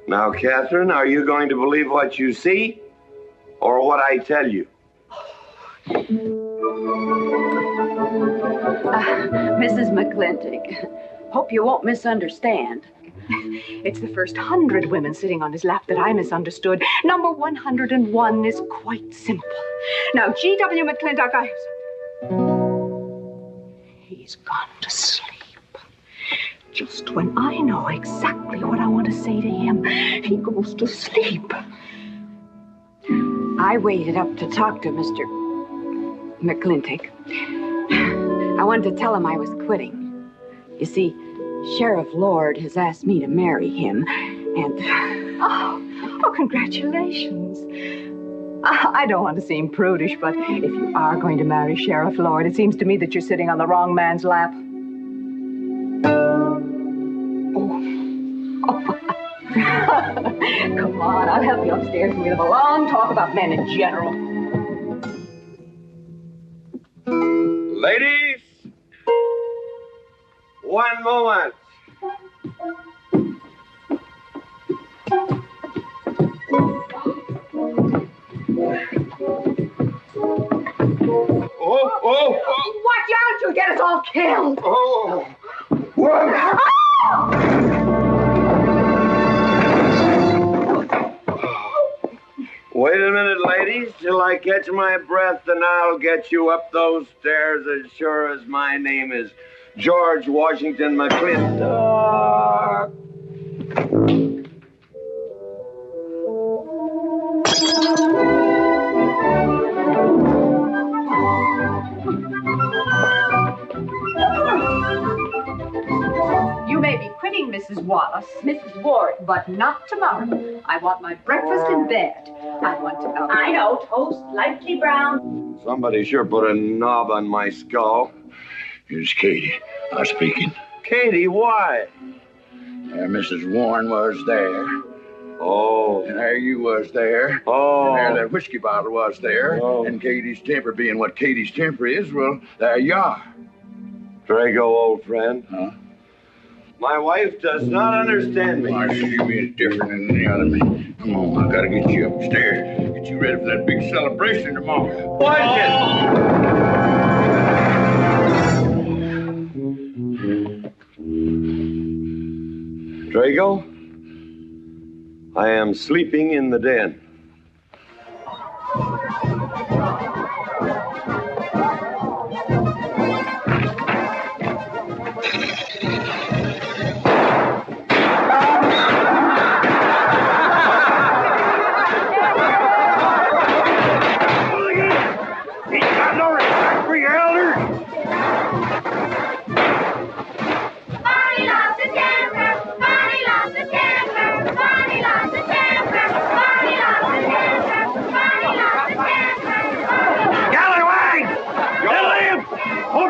Now, Catherine, are you going to believe what you see or what I tell you? Mrs. McLintock, hope you won't misunderstand. It's the first 100 women sitting on his lap that I misunderstood. Number 101 is quite simple. Now, G.W. McLintock, I have something. He's gone to sleep. Just when I know exactly what I want to say to him, he goes to sleep. I waited up to talk to Mr. McLintock. I wanted to tell him I was quitting. You see, Sheriff Lord has asked me to marry him, and... Oh, congratulations. I don't want to seem prudish, but if you are going to marry Sheriff Lord, it seems to me that you're sitting on the wrong man's lap. Come on, I'll help you upstairs and we'll have a long talk about men in general. Ladies, one moment. Oh! Watch out, you'll get us all killed! Oh! What? Wait a minute, ladies, till I catch my breath, and I'll get you up those stairs as sure as my name is George Washington McLintock. You may be quitting, Mrs. Wallace, Mrs. Ward, but not tomorrow. I want my breakfast in bed. I want to know. I know, toast, lightly brown. Somebody sure put a knob on my skull. Here's Katie. Speaking. Katie, why? Mrs. Warren was there. Oh. And there you was there. Oh. And there that whiskey bottle was there. Oh. And Katie's temper being what Katie's temper is, well, there you are. Drago, old friend. Huh? My wife does not understand me. Why, she means different than any other man. Come on, I gotta get you upstairs. Get you ready for that big celebration tomorrow. Drago, I am sleeping in the den.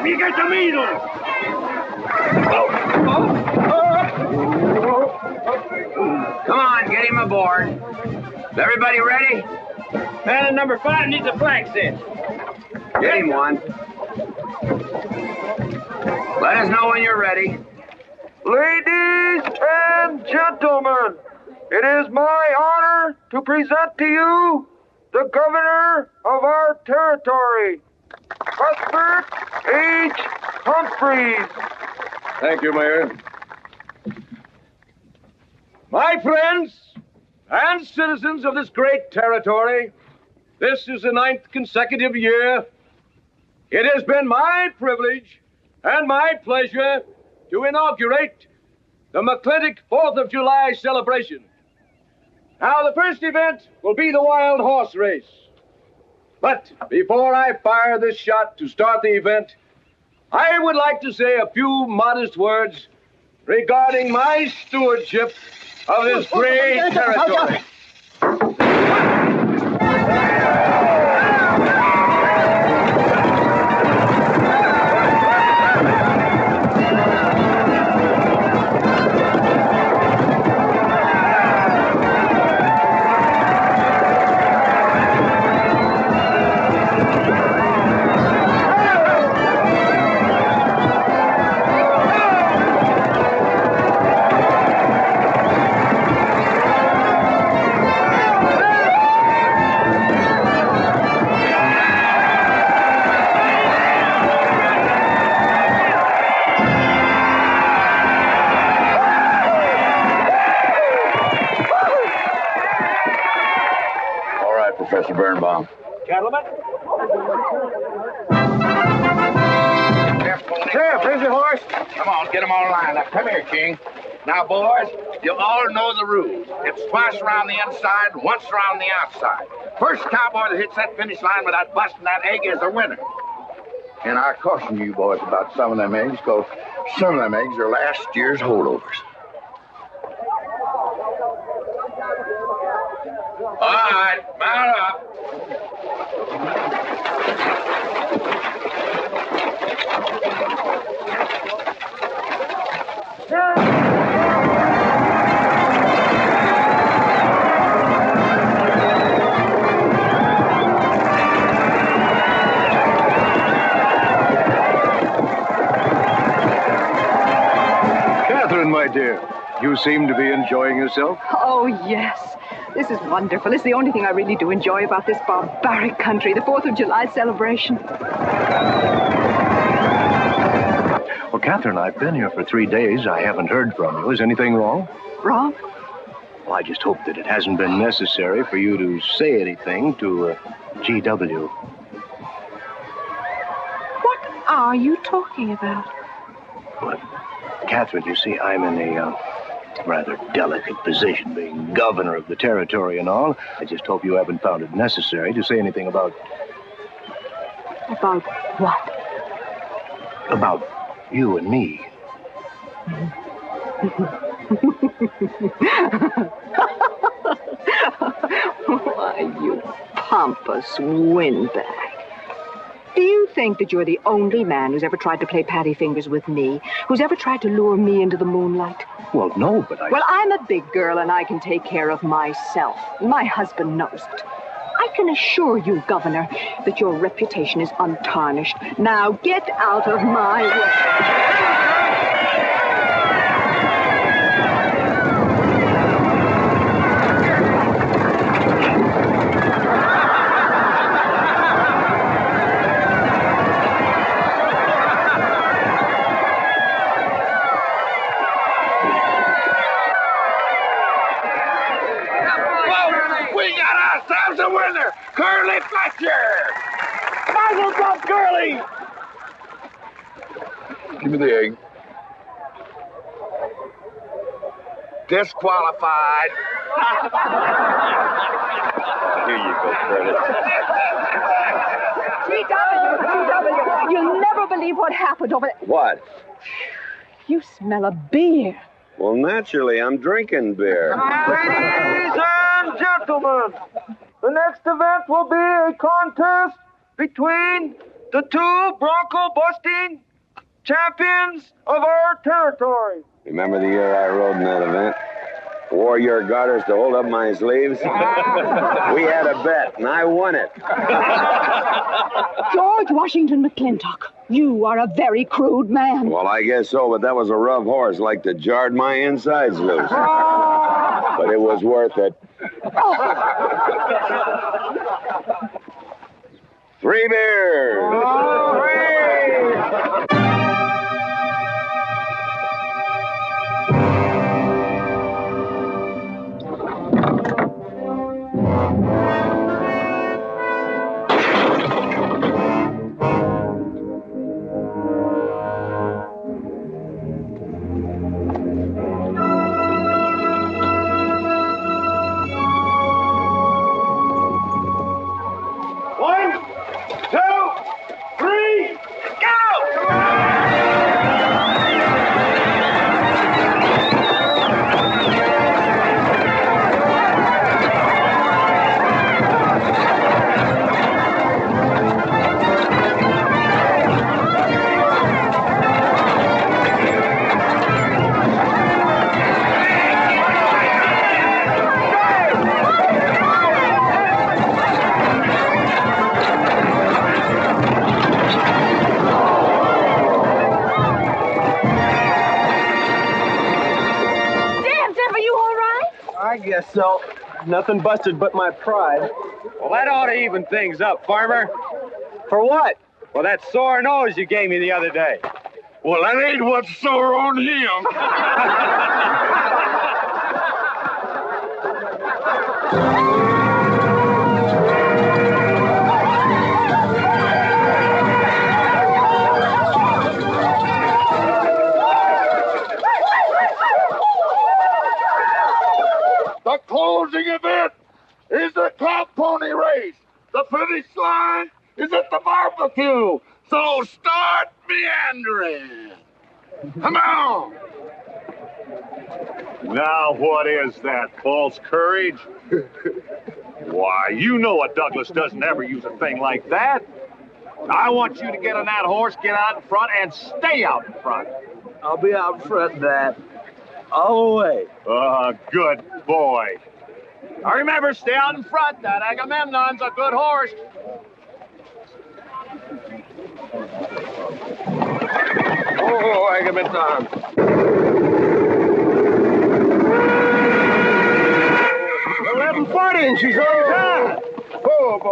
You get the measles! Come on, get him aboard. Is everybody ready? Man, number 5 needs a flag set. Get him one. Let us know when you're ready. Ladies and gentlemen, it is my honor to present to you the governor of our territory, Cuthbert H. Humphreys. Thank you, Mayor. My friends and citizens of this great territory, this is the 9th consecutive year. It has been my privilege and my pleasure to inaugurate the McLintock 4th of July celebration. Now, the first event will be the wild horse race. But before I fire this shot to start the event, I would like to say a few modest words regarding my stewardship of this great territory. Professor Birnbaum. Gentlemen. Sheriff, here's your horse. Come on, get them all lined up. Come here, King. Now, boys, you all know the rules. It's twice around the inside, once around the outside. First cowboy that hits that finish line without busting that egg is the winner. And I caution you boys about some of them eggs, because some of them eggs are last year's holdovers. All right, mount up. Catherine, my dear, you seem to be enjoying yourself. Oh, yes. This is wonderful. It's the only thing I really do enjoy about this barbaric country, the 4th of July celebration. Well, Catherine, I've been here for 3 days. I haven't heard from you. Is anything wrong? Wrong? Well, I just hope that it hasn't been necessary for you to say anything to GW. What are you talking about? Well, Catherine, you see, I'm in a rather delicate position, being governor of the territory and all. I just hope you haven't found it necessary to say anything about... About what? About you and me. Why, you pompous windbag. Do you think that you're the only man who's ever tried to play patty fingers with me, who's ever tried to lure me into the moonlight? Well, no, but I... Well, I'm a big girl and I can take care of myself. My husband knows it. I can assure you, Governor, that your reputation is untarnished. Now get out of my way. Ourselves a winner, Curly Fletcher! Muzzles up, Curly! Give me the egg. Disqualified. Here you go, Curly. GW, you'll never believe what happened over there. What? You smell of beer. Well, naturally, I'm drinking beer. Ladies and gentlemen, the next event will be a contest between the two bronco-busting champions of our territory. Remember the year I rode in that event? Wore your garters to hold up my sleeves? We had a bet, and I won it. George Washington McLintock, you are a very crude man. Well, I guess so, but that was a rough horse, like to jarred my insides loose. But it was worth it. 3 beers. I guess so. Nothing busted but my pride. Well, that ought to even things up, Farmer. For what? Well, that sore nose you gave me the other day. Well, that ain't what's sore on him. The closing event is the top pony race. The finish line is at the barbecue. So start meandering. Come on. Now, what is that, false courage? Why, you know a Douglas doesn't ever use a thing like that. I want you to get on that horse, get out in front, and stay out in front. I'll be out front, Dad. All the way. Good boy. Now remember, stay out in front. That Agamemnon's a good horse. Oh, Agamemnon. 11:40 and she's on time. Oh, boy.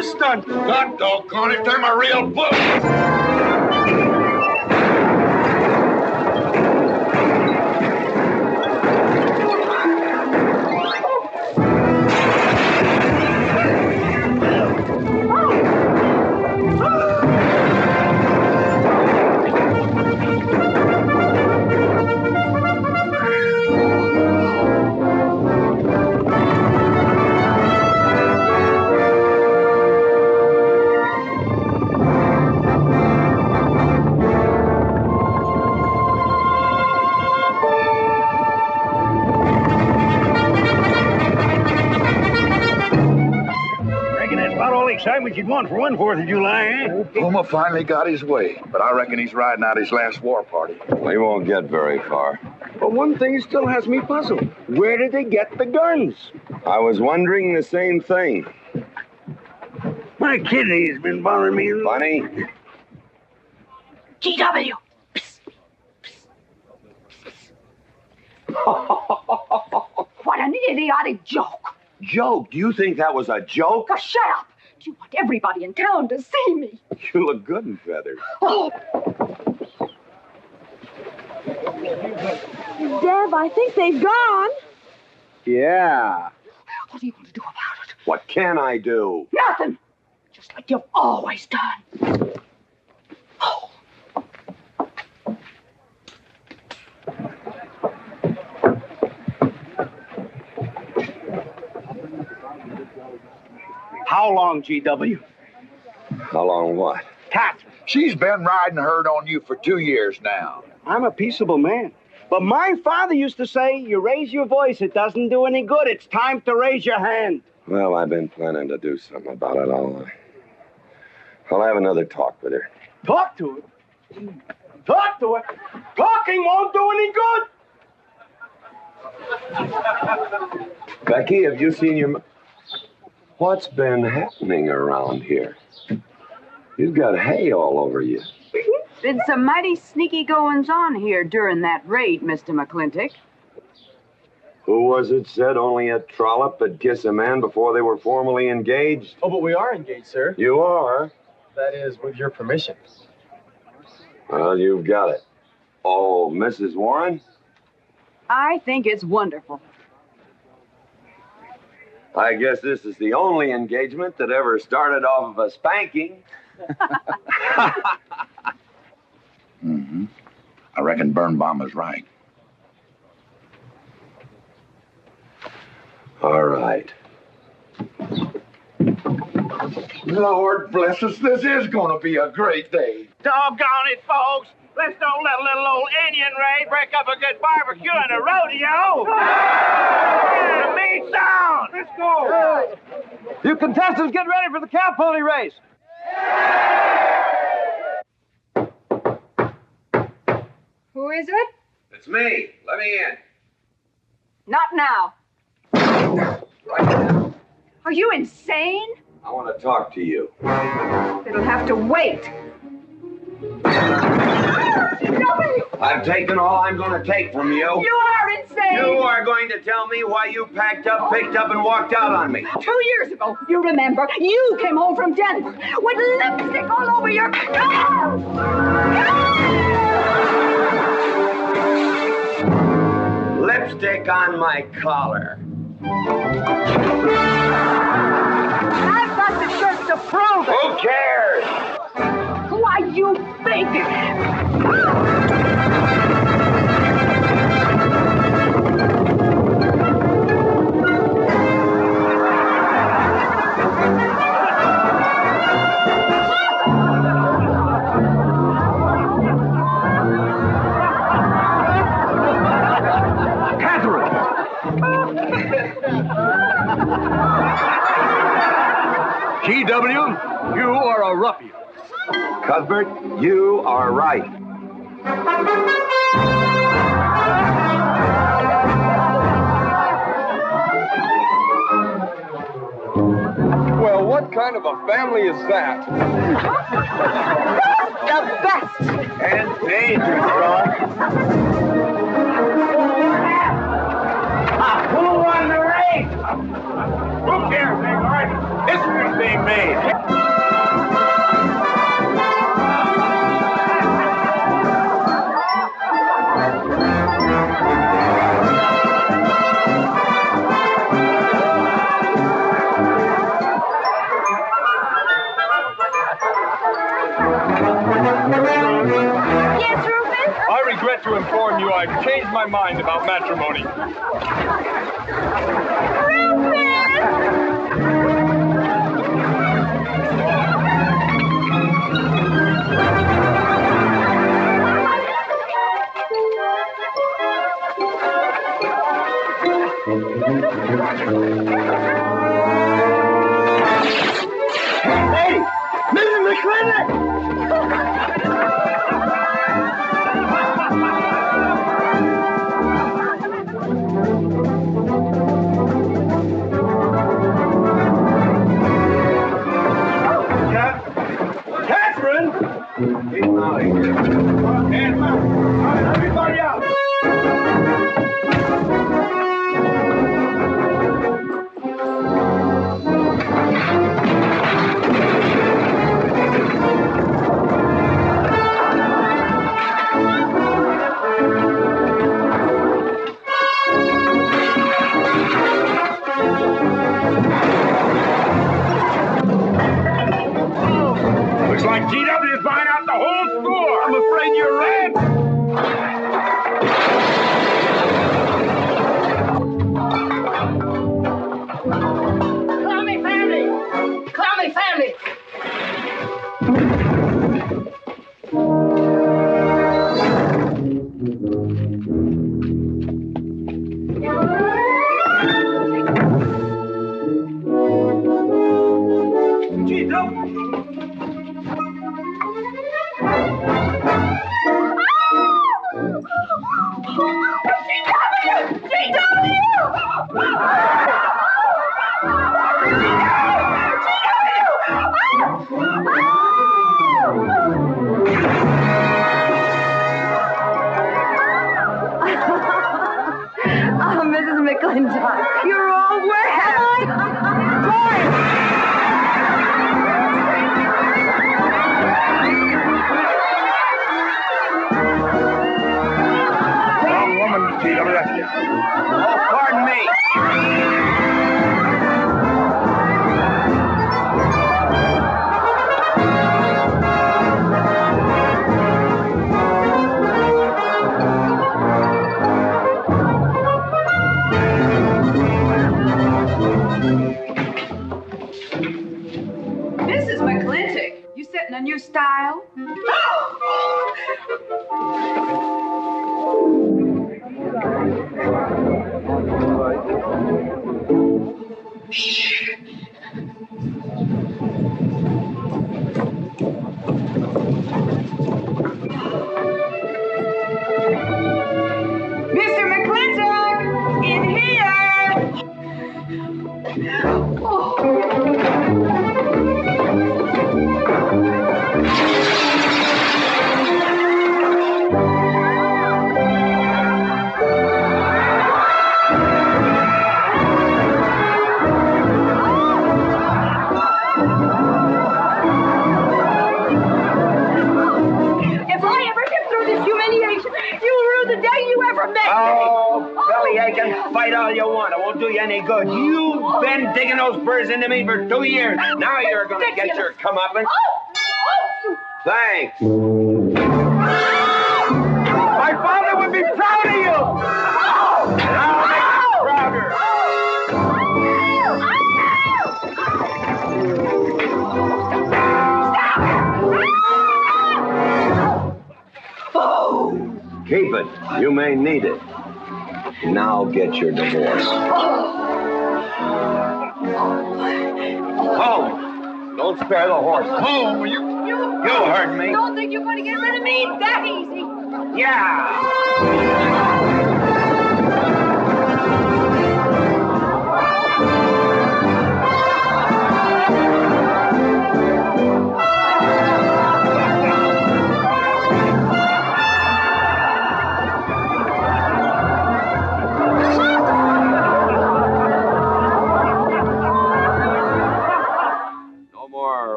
circus stunt. God doggone it, I'm a real bull. Excitement you'd want for one 4th of July, eh? Puma finally got his way, but I reckon he's riding out his last war party. We won't get very far. But one thing still has me puzzled. Where did they get the guns? I was wondering the same thing. My kidney's been bothering me. Bunny? GW. What an idiotic joke. Joke? Do you think that was a joke? Oh, shut up. Do you want everybody in town to see me? You look good in feathers. Oh. Dev, I think they've gone. Yeah. What do you want to do about it? What can I do? Nothing. Just like you've always done. Oh. How long, GW? How long what? Catherine. She's been riding herd on you for 2 years now. I'm a peaceable man. But my father used to say, you raise your voice, it doesn't do any good. It's time to raise your hand. Well, I've been planning to do something about it. I'll have another talk with her. Talk to her? Talk to her? Talking won't do any good. Becky, have you seen your... What's been happening around here? You've got hay all over you. Been some mighty sneaky goings-on here during that raid, Mr. McLintock. Who was it said only a trollop would kiss a man before they were formally engaged? Oh, but we are engaged, sir. You are? That is, with your permission. Well, you've got it. Oh, Mrs. Warren? I think it's wonderful. I guess this is the only engagement that ever started off of a spanking. Mm-hmm. I reckon Birnbaum is right. All right. Lord bless us, this is going to be a great day. Doggone it, folks. Let's don't let a little old Indian raid break up a good barbecue and a rodeo. The meat sound. Let's go. You contestants, get ready for the cow pony race. Who is it? It's me. Let me in. Not now. Are you insane? I want to talk to you. It'll have to wait. I've taken all I'm going to take from you. You are insane. You are going to tell me why you packed up, picked up, and walked out on me. 2 years ago, you remember, you came home from Denver with lipstick all over your... Lipstick on my collar. I've got the shirt to prove it. Who cares? Why, you think? GW, you are a ruffian. Cuthbert, you are right. Well, what kind of a family is that? The best. And dangerous, son. Who won the race? Who cares, Big Art? History's being made. Yes, Rufus? I regret to inform you I've changed my mind about matrimony. Hey, Mrs. McLintock! Catherine! Get out of here. Hands up. All right, everybody out. Looks like GW is buying out the whole store. I'm afraid you're right. Call me family. Call me family. Oh, Mrs. McLintock, you're all Wrong woman, GW. Oh, pardon me. Mrs. McLintock, you setting a new style? Mr. McLintock, in here! If I ever get through this humiliation, you'll rue the day you ever met me. Oh, belly aching, fight all you want. It won't do you any good. You've been digging those birds into me for 2 years. Now you're going to get your comeuppance. Thanks. My father would be proud of you. I'll make you prouder. Keep it. You may need it. Now get your divorce. Home. Don't spare the horse. Home. You heard me. Don't think you're going to get rid of me that easy. Yeah.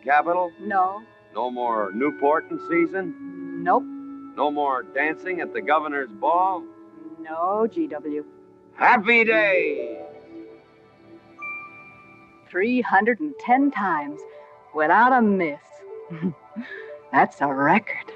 Capitol? No. No more Newport in season? Nope. No more dancing at the governor's ball? No, GW. Happy day! 310 times without a miss. That's a record.